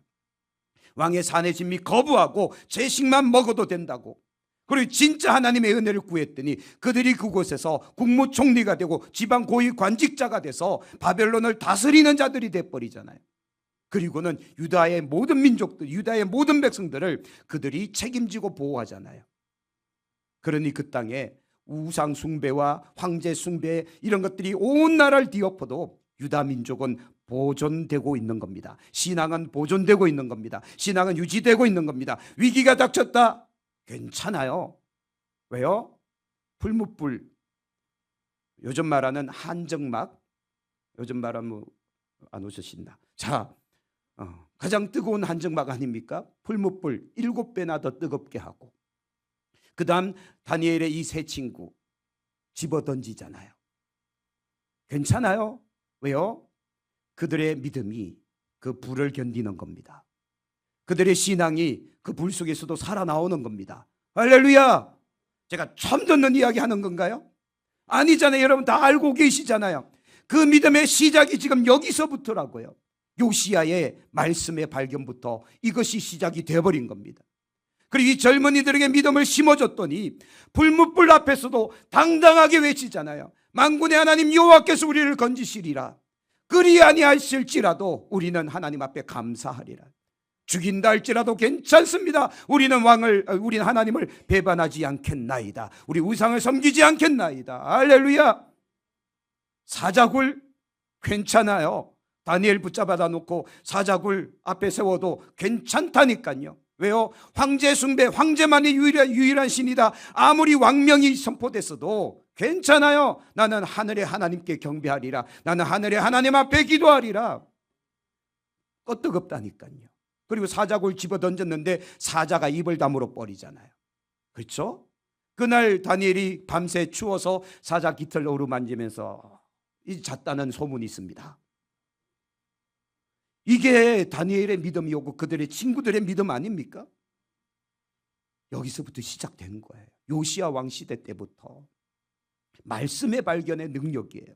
왕의 산의 진미 거부하고 채식만 먹어도 된다고. 그리고 진짜 하나님의 은혜를 구했더니 그들이 그곳에서 국무총리가 되고 지방 고위 관직자가 돼서 바벨론을 다스리는 자들이 돼버리잖아요. 그리고는 유다의 모든 민족들, 유다의 모든 백성들을 그들이 책임지고 보호하잖아요. 그러니 그 땅에 우상 숭배와 황제 숭배 이런 것들이 온 나라를 뒤엎어도 유다 민족은 보존되고 있는 겁니다. 신앙은 보존되고 있는 겁니다. 신앙은 유지되고 있는 겁니다. 위기가 닥쳤다, 괜찮아요. 왜요? 풀무불, 요즘 말하는 한정막, 요즘 말하면 안 오셨신다. 자, 가장 뜨거운 한정막 아닙니까? 풀무불 7배나 더 뜨겁게 하고, 그 다음 다니엘의 이 세 친구 집어 던지잖아요. 괜찮아요. 왜요? 그들의 믿음이 그 불을 견디는 겁니다. 그들의 신앙이 그 불 속에서도 살아나오는 겁니다. 할렐루야. 제가 처음 듣는 이야기 하는 건가요? 아니잖아요. 여러분 다 알고 계시잖아요. 그 믿음의 시작이 지금 여기서부터라고요. 요시야의 말씀의 발견부터 이것이 시작이 되어버린 겁니다. 그리고 이 젊은이들에게 믿음을 심어줬더니 불무불 앞에서도 당당하게 외치잖아요. 만군의 하나님 여호와께서 우리를 건지시리라. 그리 아니하실지라도 우리는 하나님 앞에 감사하리라. 죽인다 할지라도 괜찮습니다. 우리는 하나님을 배반하지 않겠나이다. 우리 우상을 섬기지 않겠나이다. 할렐루야. 사자굴 괜찮아요. 다니엘 붙잡아다 놓고 사자굴 앞에 세워도 괜찮다니까요. 왜요? 황제 숭배, 황제만이 유일한 신이다. 아무리 왕명이 선포됐어도 괜찮아요. 나는 하늘의 하나님께 경배하리라. 나는 하늘의 하나님 앞에 기도하리라. 끄떡없다니까요. 그리고 사자굴 집어 던졌는데 사자가 입을 다물어 버리잖아요. 그렇죠? 그날 다니엘이 밤새 추워서 사자 깃을 어루만지면서 잤다는 소문이 있습니다. 이게 다니엘의 믿음이 오고 그들의 친구들의 믿음 아닙니까? 여기서부터 시작된 거예요. 요시야 왕 시대 때부터. 말씀의 발견의 능력이에요.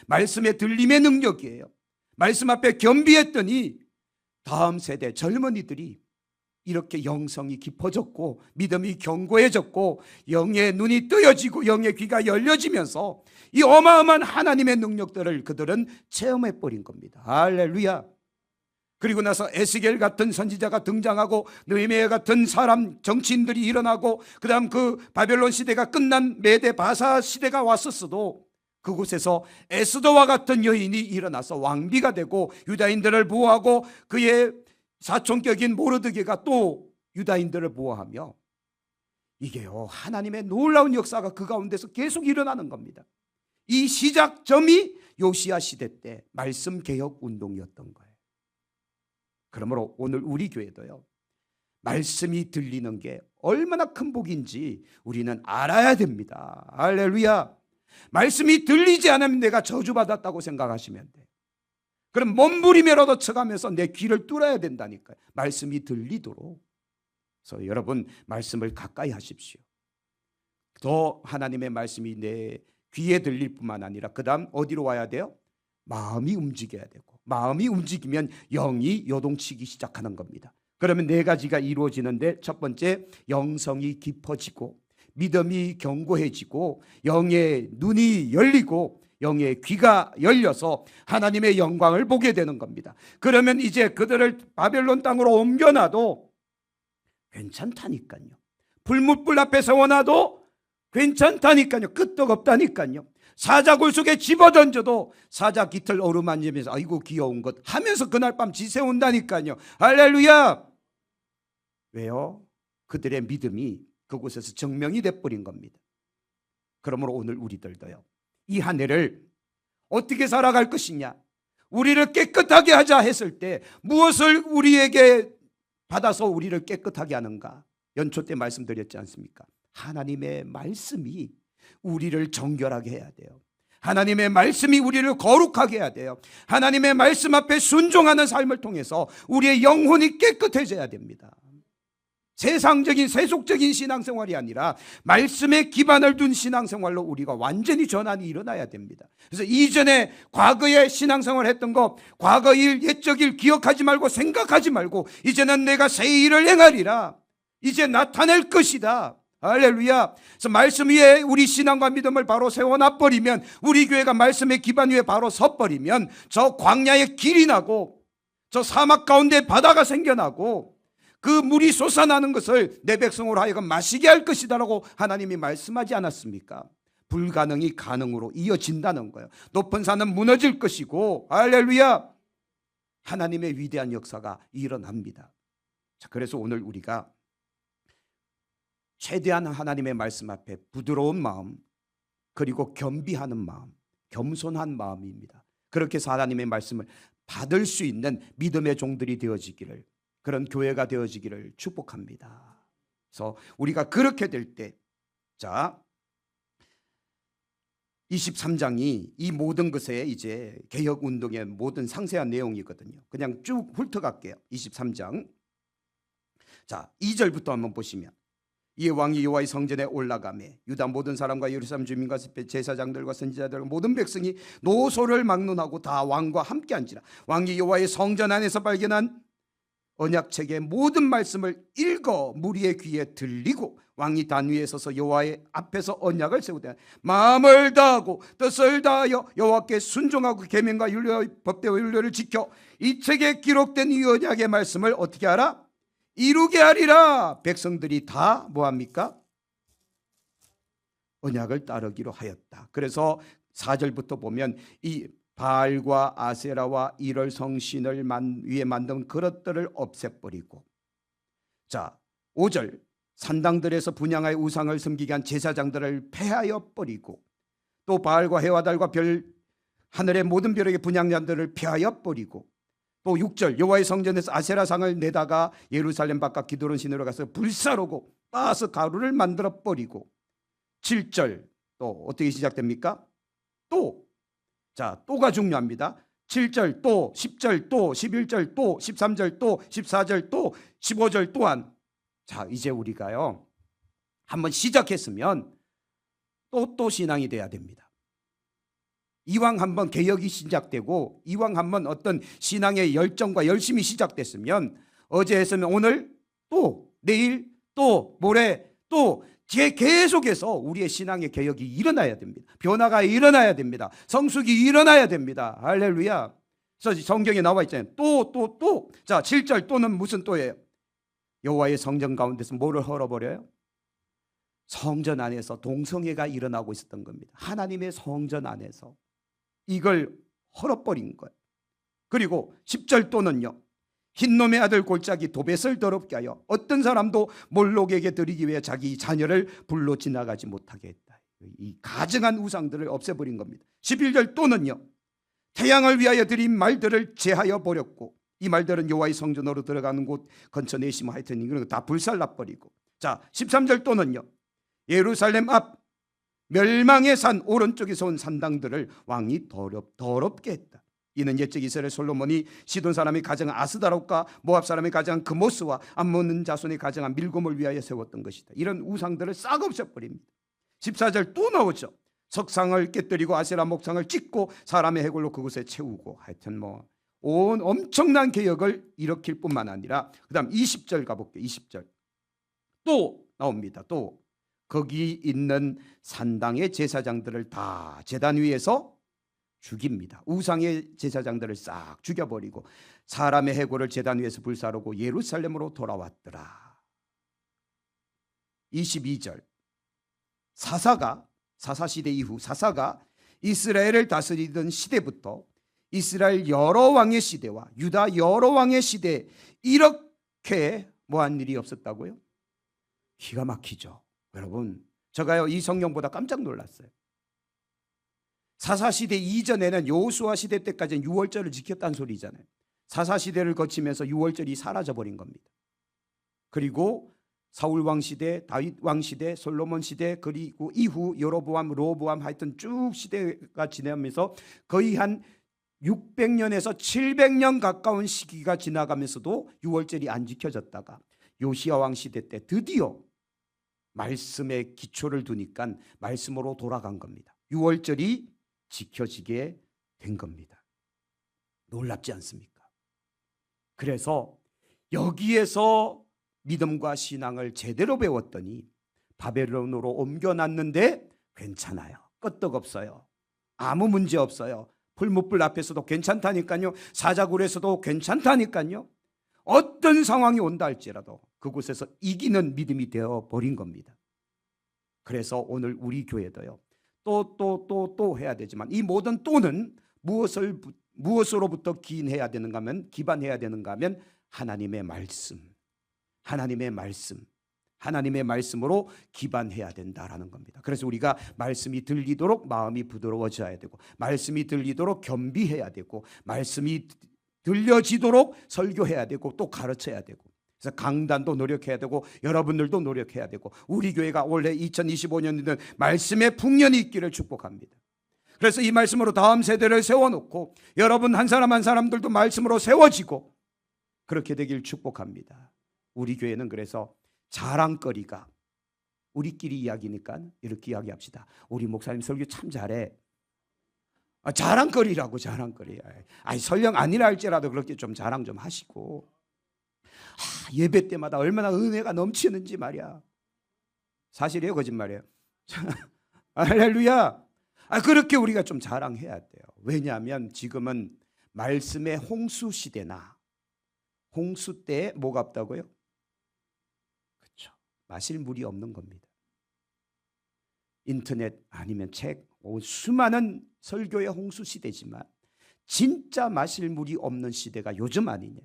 말씀의 들림의 능력이에요. 말씀 앞에 겸비했더니 다음 세대 젊은이들이 이렇게 영성이 깊어졌고 믿음이 견고해졌고 영의 눈이 뜨여지고 영의 귀가 열려지면서 이 어마어마한 하나님의 능력들을 그들은 체험해버린 겁니다. 할렐루야. 그리고 나서 에스겔 같은 선지자가 등장하고 느헤미야 같은 사람 정치인들이 일어나고 그 다음 그 바벨론 시대가 끝난 메대 바사 시대가 왔었어도 그곳에서 에스더와 같은 여인이 일어나서 왕비가 되고 유다인들을 보호하고 그의 사촌격인 모르드게가 또 유다인들을 보호하며 이게요 하나님의 놀라운 역사가 그 가운데서 계속 일어나는 겁니다. 이 시작점이 요시야 시대 때 말씀 개혁 운동이었던 거예요. 그러므로 오늘 우리 교회도요 말씀이 들리는 게 얼마나 큰 복인지 우리는 알아야 됩니다. 할렐루야. 말씀이 들리지 않으면 내가 저주받았다고 생각하시면 돼. 그럼 몸부림이라도 쳐가면서 내 귀를 뚫어야 된다니까요. 말씀이 들리도록. 그래서 여러분 말씀을 가까이 하십시오. 더 하나님의 말씀이 내 귀에 들릴 뿐만 아니라 그 다음 어디로 와야 돼요? 마음이 움직여야 되고 마음이 움직이면 영이 요동치기 시작하는 겁니다. 그러면 네 가지가 이루어지는데 첫 번째 영성이 깊어지고 믿음이 견고해지고 영의 눈이 열리고 영의 귀가 열려서 하나님의 영광을 보게 되는 겁니다. 그러면 이제 그들을 바벨론 땅으로 옮겨놔도 괜찮다니까요. 불무불 앞에 세워놔도 괜찮다니까요. 끄떡없다니까요. 사자굴 속에 집어던져도 사자 깃을 어루만지면서 아이고 귀여운 것 하면서 그날 밤 지새운다니까요. 할렐루야. 왜요? 그들의 믿음이 그곳에서 증명이 돼버린 겁니다. 그러므로 오늘 우리들도요 이 한 해를 어떻게 살아갈 것이냐, 우리를 깨끗하게 하자 했을 때 무엇을 우리에게 받아서 우리를 깨끗하게 하는가? 연초 때 말씀드렸지 않습니까? 하나님의 말씀이 우리를 정결하게 해야 돼요. 하나님의 말씀이 우리를 거룩하게 해야 돼요. 하나님의 말씀 앞에 순종하는 삶을 통해서 우리의 영혼이 깨끗해져야 됩니다. 세상적인 세속적인 신앙생활이 아니라 말씀에 기반을 둔 신앙생활로 우리가 완전히 전환이 일어나야 됩니다. 그래서 이전에 과거에 신앙생활 했던 것, 과거 일, 옛적 일 기억하지 말고 생각하지 말고 이제는 내가 새 일을 행하리라, 이제 나타낼 것이다. 할렐루야. 그래서 말씀 위에 우리 신앙과 믿음을 바로 세워놔버리면, 우리 교회가 말씀의 기반 위에 바로 서버리면 저 광야에 길이 나고 저 사막 가운데 바다가 생겨나고 그 물이 솟아나는 것을 내 백성으로 하여금 마시게 할 것이다라고 하나님이 말씀하지 않았습니까? 불가능이 가능으로 이어진다는 거예요. 높은 산은 무너질 것이고, 할렐루야, 하나님의 위대한 역사가 일어납니다. 자, 그래서 오늘 우리가 최대한 하나님의 말씀 앞에 부드러운 마음, 그리고 겸비하는 마음, 겸손한 마음입니다. 그렇게 해서 하나님의 말씀을 받을 수 있는 믿음의 종들이 되어지기를, 그런 교회가 되어지기를 축복합니다. 그래서 우리가 그렇게 될 때, 자, 23장이 이 모든 것에 이제 개혁 운동의 모든 상세한 내용이거든요. 그냥 쭉 훑어갈게요. 23장. 자, 2절부터 한번 보시면, 이에 왕이 여호와의 성전에 올라가매 유다 모든 사람과 예루살렘 주민과 제사장들과 선지자들과 모든 백성이 노소를 막론하고 다 왕과 함께 앉으라. 왕이 여호와의 성전 안에서 발견한 언약책의 모든 말씀을 읽어 무리의 귀에 들리고, 왕이 단 위에 서서 여호와의 앞에서 언약을 세우되 마음을 다하고 뜻을 다하여 여호와께 순종하고 계명과 율례와 법대와 율례를 지켜 이 책에 기록된 이 언약의 말씀을 어떻게 하라? 이루게 하리라. 백성들이 다 뭐합니까? 언약을 따르기로 하였다. 그래서 4절부터 보면 이 바알과 아세라와 이럴 성신을 위에 만든 그릇들을 없애버리고, 자, 5절 산당들에서 분향하여 우상을 섬기게 한 제사장들을 폐하여 버리고, 또 바알과 해와 달과 별, 하늘의 모든 별에게 분향자들을 폐하여 버리고, 또 6절 여호와의 성전에서 아세라상을 내다가 예루살렘 바깥 기드론 시내로 가서 불사르고 빻아서 가루를 만들어 버리고, 7절 또 어떻게 시작됩니까? 또, 자, 또가 중요합니다. 7절 또, 10절 또, 11절 또, 13절 또, 14절 또, 15절 또한. 자, 이제 우리가요 한번 시작했으면 또 신앙이 돼야 됩니다. 이왕 한번 개혁이 시작되고, 이왕 한번 어떤 신앙의 열정과 열심이 시작됐으면, 어제 했으면 오늘 또, 내일 또, 모레 또 계속해서 우리의 신앙의 개혁이 일어나야 됩니다. 변화가 일어나야 됩니다. 성숙이 일어나야 됩니다. 할렐루야. 그래서 성경에 나와 있잖아요. 또. 자, 7절 또는 무슨 또예요? 여호와의 성전 가운데서 뭐를 헐어버려요? 성전 안에서 동성애가 일어나고 있었던 겁니다. 하나님의 성전 안에서 이걸 헐어버린 거예요. 그리고 10절 또는요, 흰놈의 아들 골짜기 도벳을 더럽게 하여 어떤 사람도 몰록에게 드리기 위해 자기 자녀를 불로 지나가지 못하게 했다. 이 가증한 우상들을 없애버린 겁니다. 11절 또는요, 태양을 위하여 드린 말들을 제하여 버렸고, 이 말들은 여호와의 성전으로 들어가는 곳 근처 내심 하여튼 이런 거 다 불살라버리고, 자, 13절 또는요, 예루살렘 앞 멸망의 산 오른쪽에서 온 산당들을 왕이 더럽게 했다. 이는 옛적 이스라엘 솔로몬이 시돈 사람이 가정한 아스다롯과 모압 사람이 가정한 그모스와 암몬 자손이 가정한 밀곰을 위하여 세웠던 것이다. 이런 우상들을 싹 없애버립니다. 14절 또 나오죠. 석상을 깨뜨리고 아세라 목상을 찍고 사람의 해골로 그곳에 채우고, 하여튼 뭐 온 엄청난 개혁을 일으킬 뿐만 아니라, 그 다음 20절 가볼게요. 20절 또 나옵니다. 또 거기 있는 산당의 제사장들을 다 제단 위에서 죽입니다. 우상의 제사장들을 싹 죽여버리고 사람의 해골을 제단 위에서 불사르고 예루살렘으로 돌아왔더라. 22절 사사시대 이후 사사가 이스라엘을 다스리던 시대부터 이스라엘 여러 왕의 시대와 유다 여러 왕의 시대에 이렇게 뭐한 일이 없었다고요? 기가 막히죠. 여러분, 제가요 이 성경보다 깜짝 놀랐어요. 사사시대 이전에는 여호수아 시대 때까지는 유월절을 지켰다는 소리잖아요. 사사시대를 거치면서 유월절이 사라져버린 겁니다. 그리고 사울 왕시대, 다윗 왕시대, 솔로몬 시대, 그리고 이후 여로보암, 르호보암, 하여튼 쭉 시대가 지나면서 거의 한 600년에서 700년 가까운 시기가 지나가면서도 유월절이 안 지켜졌다가 요시야 왕 시대 때 드디어 말씀에 기초를 두니까 말씀으로 돌아간 겁니다. 유월절이 지켜지게 된 겁니다. 놀랍지 않습니까? 그래서 여기에서 믿음과 신앙을 제대로 배웠더니 바벨론으로 옮겨놨는데 괜찮아요. 끄떡없어요. 아무 문제 없어요. 풀무불 앞에서도 괜찮다니까요. 사자굴에서도 괜찮다니까요. 어떤 상황이 온다 할지라도 그곳에서 이기는 믿음이 되어버린 겁니다. 그래서 오늘 우리 교회도요, 또 해야 되지만 이 모든 또는 무엇으로부터 기인해야 되는가 하면, 기반해야 되는가 하면 하나님의 말씀으로 기반해야 된다라는 겁니다. 그래서 우리가 말씀이 들리도록 마음이 부드러워져야 되고, 말씀이 들리도록 겸비해야 되고, 말씀이 들려지도록 설교해야 되고, 또 가르쳐야 되고, 그래서 강단도 노력해야 되고, 여러분들도 노력해야 되고, 우리 교회가 올해 2025년에는 말씀의 풍년이 있기를 축복합니다. 그래서 이 말씀으로 다음 세대를 세워놓고 여러분 한 사람 한 사람들도 말씀으로 세워지고 그렇게 되길 축복합니다. 우리 교회는 그래서 자랑거리가, 우리끼리 이야기니까 이렇게 이야기합시다. 우리 목사님 설교 참 잘해. 자랑거리라고, 자랑거리. 설령 아니라 할지라도 그렇게 좀 자랑 좀 하시고, 예배 때마다 얼마나 은혜가 넘치는지 말이야. 사실이에요, 거짓말이에요? 할렐루야. 그렇게 우리가 좀 자랑해야 돼요. 왜냐하면 지금은 말씀의 홍수 시대나, 홍수 때에 뭐가 없다고요? 그렇죠. 마실 물이 없는 겁니다. 인터넷 아니면 책, 수많은 설교의 홍수 시대지만 진짜 마실 물이 없는 시대가 요즘 아니냐.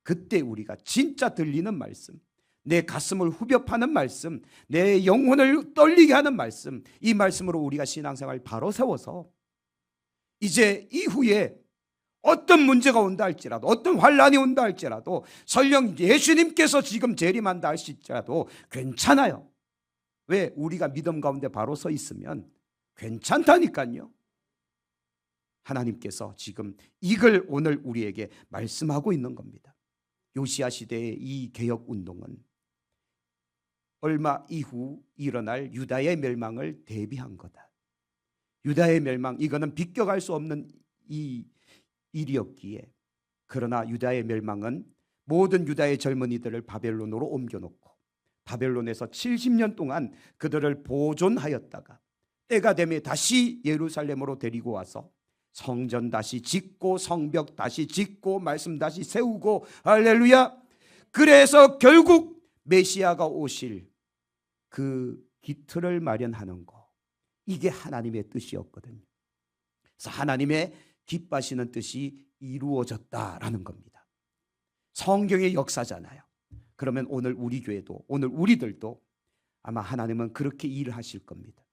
그때 우리가 진짜 들리는 말씀, 내 가슴을 후벼 파는 말씀, 내 영혼을 떨리게 하는 말씀, 이 말씀으로 우리가 신앙생활을 바로 세워서 이제 이후에 어떤 문제가 온다 할지라도, 어떤 환란이 온다 할지라도, 설령 예수님께서 지금 재림한다 할지라도 괜찮아요. 왜? 우리가 믿음 가운데 바로 서 있으면 괜찮다니까요. 하나님께서 지금 이걸 오늘 우리에게 말씀하고 있는 겁니다. 요시야 시대의 이 개혁 운동은 얼마 이후 일어날 유다의 멸망을 대비한 거다. 유다의 멸망, 이거는 비껴갈 수 없는 이 일이었기에, 그러나 유다의 멸망은 모든 유다의 젊은이들을 바벨론으로 옮겨놓고 바벨론에서 70년 동안 그들을 보존하였다가 때가 되면 다시 예루살렘으로 데리고 와서 성전 다시 짓고, 성벽 다시 짓고, 말씀 다시 세우고, 할렐루야. 그래서 결국 메시아가 오실 그 기틀을 마련하는 거, 이게 하나님의 뜻이었거든요. 그래서 하나님의 기뻐하시는 뜻이 이루어졌다라는 겁니다. 성경의 역사잖아요. 그러면 오늘 우리 교회도, 오늘 우리들도 아마 하나님은 그렇게 일하실 겁니다.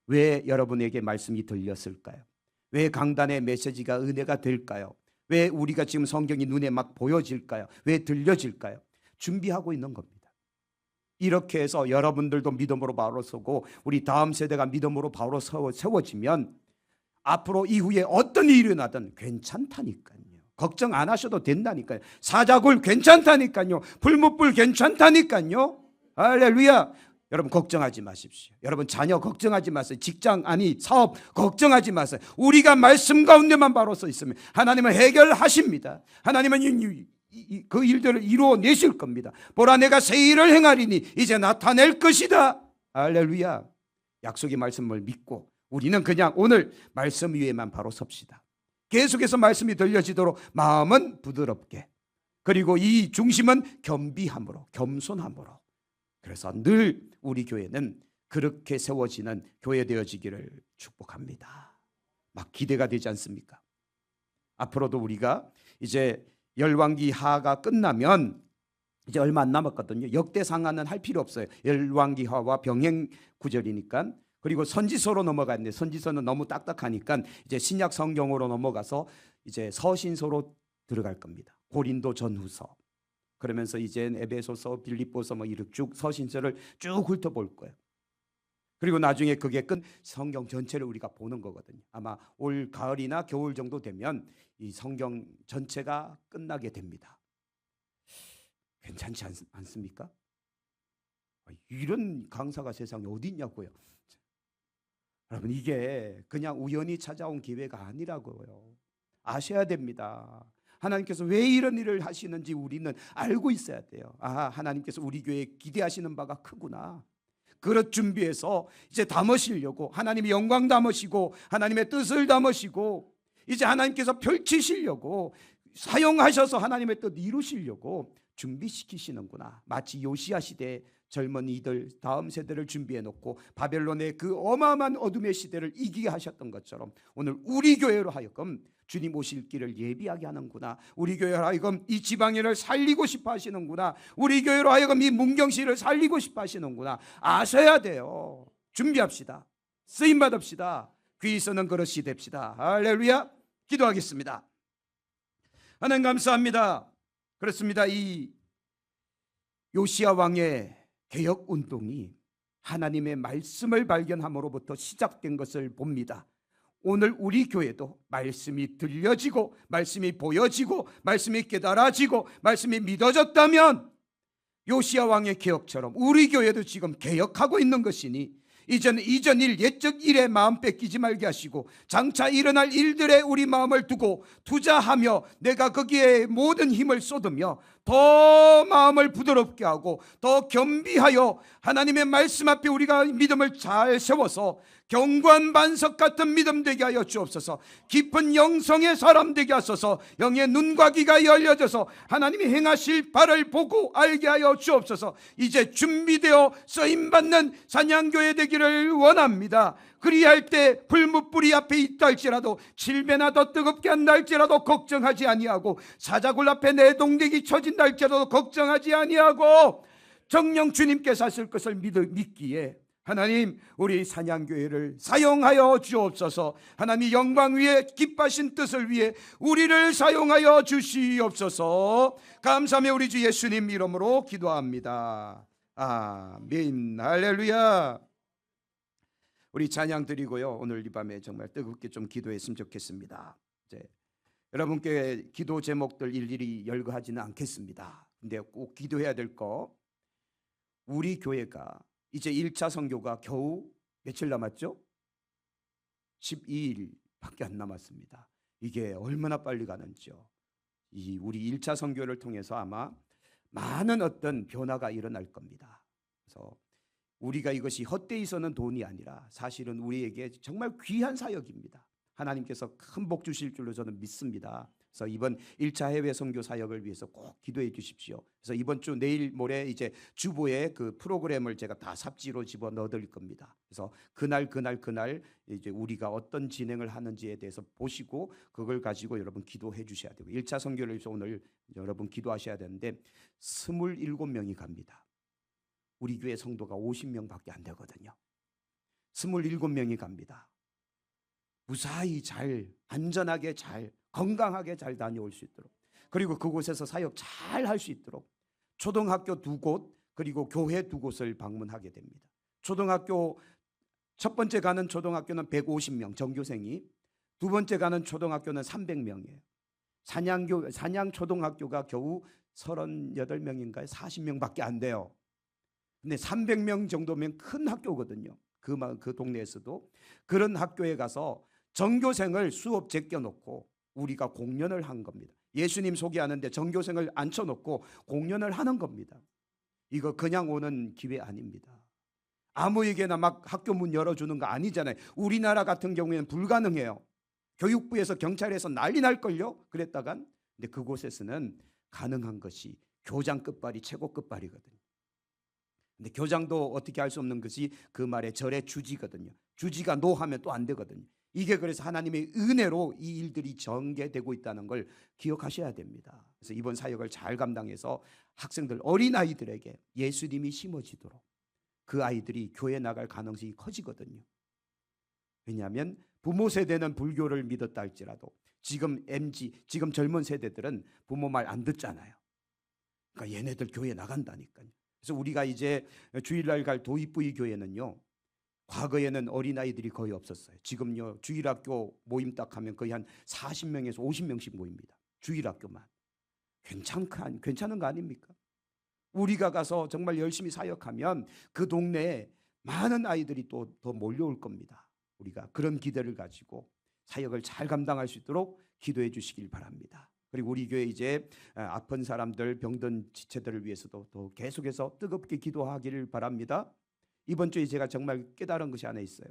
왜 여러분에게 말씀이 들렸을까요? 왜 강단의 메시지가 은혜가 될까요? 왜 우리가 지금 성경이 눈에 막 보여질까요? 왜 들려질까요? 준비하고 있는 겁니다. 이렇게 해서 여러분들도 믿음으로 바로 서고 우리 다음 세대가 믿음으로 바로 세워지면 앞으로 이후에 어떤 일이 일어나든 괜찮다니까요. 걱정 안 하셔도 된다니까요. 사자굴 괜찮다니까요. 풀무불 괜찮다니까요. 할렐루야. 여러분 걱정하지 마십시오. 여러분 자녀 걱정하지 마세요. 직장 사업 걱정하지 마세요. 우리가 말씀 가운데만 바로 서 있으면 하나님은 해결하십니다. 하나님은 그 일들을 이루어내실 겁니다. 보라, 내가 새 일을 행하리니 이제 나타낼 것이다. 할렐루야. 약속의 말씀을 믿고 우리는 그냥 오늘 말씀 위에만 바로 섭시다. 계속해서 말씀이 들려지도록 마음은 부드럽게, 그리고 이 중심은 겸비함으로, 겸손함으로. 그래서 늘 우리 교회는 그렇게 세워지는 교회 되어지기를 축복합니다. 막 기대가 되지 않습니까? 앞으로도 우리가 이제 열왕기 하가 끝나면 이제 얼마 안 남았거든요. 역대상하는 할 필요 없어요. 열왕기 하와 병행 구절이니까. 그리고 선지서로 넘어갔는데 선지서는 너무 딱딱하니까 이제 신약 성경으로 넘어가서 이제 서신서로 들어갈 겁니다. 고린도 전후서, 그러면서 이제 에베소서, 빌립보서 이렇게 쭉 서신서를 쭉 훑어볼 거예요. 그리고 나중에 그게 끝 성경 전체를 우리가 보는 거거든요. 아마 올 가을이나 겨울 정도 되면 이 성경 전체가 끝나게 됩니다. 괜찮지 않습니까? 이런 강사가 세상에 어디 있냐고요. 여러분, 이게 그냥 우연히 찾아온 기회가 아니라고요. 아셔야 됩니다. 하나님께서 왜 이런 일을 하시는지 우리는 알고 있어야 돼요. 하나님께서 우리 교회에 기대하시는 바가 크구나. 그릇 준비해서 이제 담으시려고, 하나님의 영광 담으시고 하나님의 뜻을 담으시고 이제 하나님께서 펼치시려고, 사용하셔서 하나님의 뜻 이루시려고 준비시키시는구나. 마치 요시야 시대 젊은이들 다음 세대를 준비해 놓고 바벨론의 그 어마어마한 어둠의 시대를 이기게 하셨던 것처럼 오늘 우리 교회로 하여금 주님 오실 길을 예비하게 하는구나. 우리 교회로 하여금 이 지방인을 살리고 싶어 하시는구나. 우리 교회로 하여금 이 문경시를 살리고 싶어 하시는구나. 아셔야 돼요. 준비합시다. 쓰임 받읍시다. 귀 쓰는 그릇이 됩시다. 할렐루야. 기도하겠습니다. 하나님 감사합니다. 그렇습니다. 이 요시야 왕의 개혁 운동이 하나님의 말씀을 발견함으로부터 시작된 것을 봅니다. 오늘 우리 교회도 말씀이 들려지고 말씀이 보여지고 말씀이 깨달아지고 말씀이 믿어졌다면 요시야 왕의 개혁처럼 우리 교회도 지금 개혁하고 있는 것이니 이전 일 옛적 일에 마음 뺏기지 말게 하시고 장차 일어날 일들에 우리 마음을 두고 투자하며 내가 거기에 모든 힘을 쏟으며 더 마음을 부드럽게 하고 더 겸비하여 하나님의 말씀 앞에 우리가 믿음을 잘 세워서 경관반석 같은 믿음 되게 하여 주옵소서. 깊은 영성의 사람 되게 하소서. 영의 눈과 귀가 열려져서 하나님이 행하실 바를 보고 알게 하여 주옵소서. 이제 준비되어 쓰임받는 사냥교회 되기를 원합니다. 그리할 때 풀무불이 앞에 있다 할지라도 7배나 더 뜨겁게 한다 할지라도 걱정하지 아니하고 사자굴 앞에 내동댕이 쳐진다 할지라도 걱정하지 아니하고 정녕 주님께서 하실 것을 믿기에 하나님 우리 사냥교회를 사용하여 주옵소서. 하나님 영광 위에 기뻐하신 뜻을 위해 우리를 사용하여 주시옵소서. 감사하며 우리 주 예수님 이름으로 기도합니다. 아멘. 할렐루야. 우리 찬양 드리고요. 오늘 이 밤에 정말 뜨겁게 좀 기도했으면 좋겠습니다. 이제 여러분께 기도 제목들 일일이 열거하지는 않겠습니다. 근데 꼭 기도해야 될 거, 우리 교회가 이제 1차 선교가 겨우 며칠 남았죠? 12일밖에 안 남았습니다. 이게 얼마나 빨리 가는지요. 우리 1차 선교를 통해서 아마 많은 어떤 변화가 일어날 겁니다. 그래서 우리가 이것이 헛되이 쓰는 돈이 아니라 사실은 우리에게 정말 귀한 사역입니다. 하나님께서 큰 복 주실 줄로 저는 믿습니다. 그래서 이번 1차 해외 선교 사역을 위해서 꼭 기도해 주십시오. 그래서 이번 주 내일 모레 이제 주보에 그 프로그램을 제가 다 삽지로 집어 넣어 드릴 겁니다. 그래서 그날 이제 우리가 어떤 진행을 하는지에 대해서 보시고 그걸 가지고 여러분 기도해 주셔야 되고, 1차 선교를 위해서 오늘 여러분 기도하셔야 되는데 27명이 갑니다. 우리 교회 성도가 50명밖에 안 되거든요. 27명이 갑니다. 무사히 잘, 안전하게 잘, 건강하게 잘 다녀올 수 있도록, 그리고 그곳에서 사역 잘 할 수 있도록 초등학교 2곳 그리고 교회 2곳을 방문하게 됩니다. 초등학교 첫 번째 가는 초등학교는 150명 전교생이, 두 번째 가는 초등학교는 300명이에요. 산양 초등학교가 겨우 38명인가요? 40명밖에 안 돼요. 근데 300명 정도면 큰 학교거든요. 그 동네에서도. 그런 학교에 가서 전교생을 수업 제껴놓고 우리가 공연을 한 겁니다. 예수님 소개하는데 전교생을 앉혀놓고 공연을 하는 겁니다. 이거 그냥 오는 기회 아닙니다. 아무에게나 막 학교 문 열어주는 거 아니잖아요. 우리나라 같은 경우에는 불가능해요. 교육부에서 경찰에서 난리 날걸요. 그랬다간. 근데 그곳에서는 가능한 것이 교장 끝발이 최고 끝발이거든요. 근데 교장도 어떻게 할 수 없는 것이 그 말의 절의 주지거든요. 주지가 노하면 또 안 되거든요. 이게 그래서 하나님의 은혜로 이 일들이 전개되고 있다는 걸 기억하셔야 됩니다. 그래서 이번 사역을 잘 감당해서 학생들, 어린아이들에게 예수님이 심어지도록 그 아이들이 교회 나갈 가능성이 커지거든요. 왜냐하면 부모 세대는 불교를 믿었다 할지라도 지금 지금 젊은 세대들은 부모 말 안 듣잖아요. 그러니까 얘네들 교회 나간다니까요. 그래서 우리가 이제 주일날 갈 도입부의 교회는요, 과거에는 어린아이들이 거의 없었어요. 지금요 주일학교 모임 딱 하면 거의 한 40명에서 50명씩 모입니다. 주일학교만. 괜찮은 거 아닙니까? 우리가 가서 정말 열심히 사역하면 그 동네에 많은 아이들이 또 더 몰려올 겁니다. 우리가 그런 기대를 가지고 사역을 잘 감당할 수 있도록 기도해 주시길 바랍니다. 그리고 우리 교회 이제 아픈 사람들, 병든 지체들을 위해서도 더 계속해서 뜨겁게 기도하기를 바랍니다. 이번 주에 제가 정말 깨달은 것이 하나 있어요.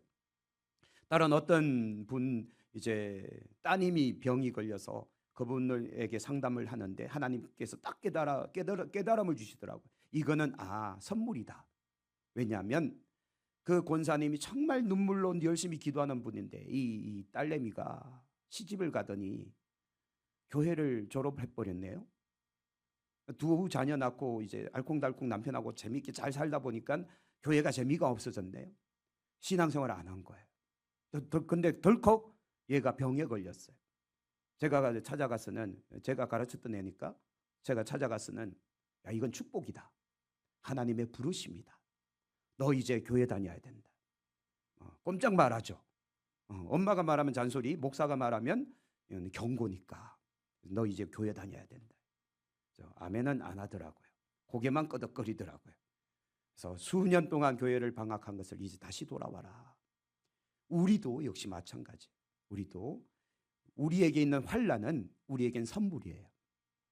다른 어떤 분 이제 따님이 병이 걸려서 그분에게 상담을 하는데 하나님께서 딱 깨달음을 주시더라고요. 이거는 선물이다. 왜냐하면 그 권사님이 정말 눈물로 열심히 기도하는 분인데 이 딸내미가 시집을 가더니 교회를 졸업해 버렸네요. 두 자녀 낳고 이제 알콩달콩 남편하고 재미있게 잘 살다 보니까 교회가 재미가 없어졌네요. 신앙생활 안 한 거예요. 근데 덜컥 얘가 병에 걸렸어요. 제가 찾아가서는, 제가 가르쳤던 애니까 제가 찾아가서는 야, 이건 축복이다. 하나님의 부르심이다. 너 이제 교회 다녀야 된다. 꼼짝 말하죠. 엄마가 말하면 잔소리, 목사가 말하면 경고니까 너 이제 교회 다녀야 된다. 아멘은 안 하더라고요. 고개만 끄덕거리더라고요. 그래서 수년 동안 교회를 방학한 것을 이제 다시 돌아와라. 우리도 역시 마찬가지. 우리도 우리에게 있는 환난은 우리에겐 선물이에요.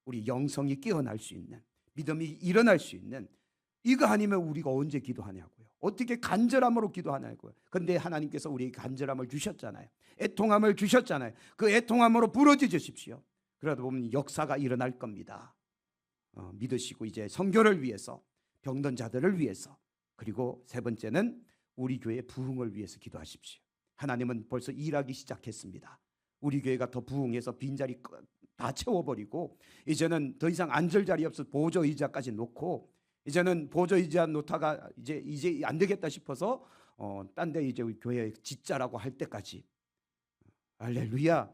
우리 영성이 깨어날 수 있는, 믿음이 일어날 수 있는, 이거 아니면 우리가 언제 기도하냐고요. 어떻게 간절함으로 기도하냐고요. 그런데 하나님께서 우리에게 간절함을 주셨잖아요. 애통함을 주셨잖아요. 그 애통함으로 부르짖으십시오. 그러다 보면 역사가 일어날 겁니다. 믿으시고 이제 선교를 위해서, 병든 자들을 위해서, 그리고 세 번째는 우리 교회 부흥을 위해서 기도하십시오. 하나님은 벌써 일하기 시작했습니다. 우리 교회가 더 부흥해서 빈자리 다 채워버리고 이제는 더 이상 앉을 자리 없어 보조 의자까지 놓고, 이제는 보조 의자 놓다가 이제 안 되겠다 싶어서 딴 데 이제 우리 교회 짓자라고 할 때까지, 할렐루야,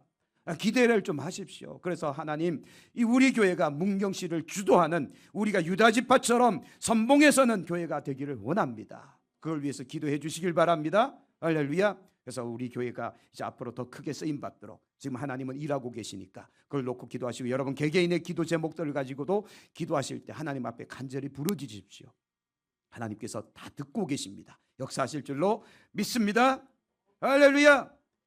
기대를 좀 하십시오. 그래서 하나님, 이 우리 교회가 문경시를 주도하는, 우리가 유다 지파처럼 선봉에 서는 교회가 되기를 원합니다. 그걸 위해서 기도해 주시길 바랍니다. 할렐루야. 그래서 우리 교회가 이제 앞으로 더 크게 쓰임 받도록 지금 하나님은 일하고 계시니까 그걸 놓고 기도하시고, 여러분 개개인의 기도 제목들을 가지고도 기도하실 때 하나님 앞에 간절히 부르짖으십시오. 하나님께서 다 듣고 계십니다. 역사하실 줄로 믿습니다. 할렐루야.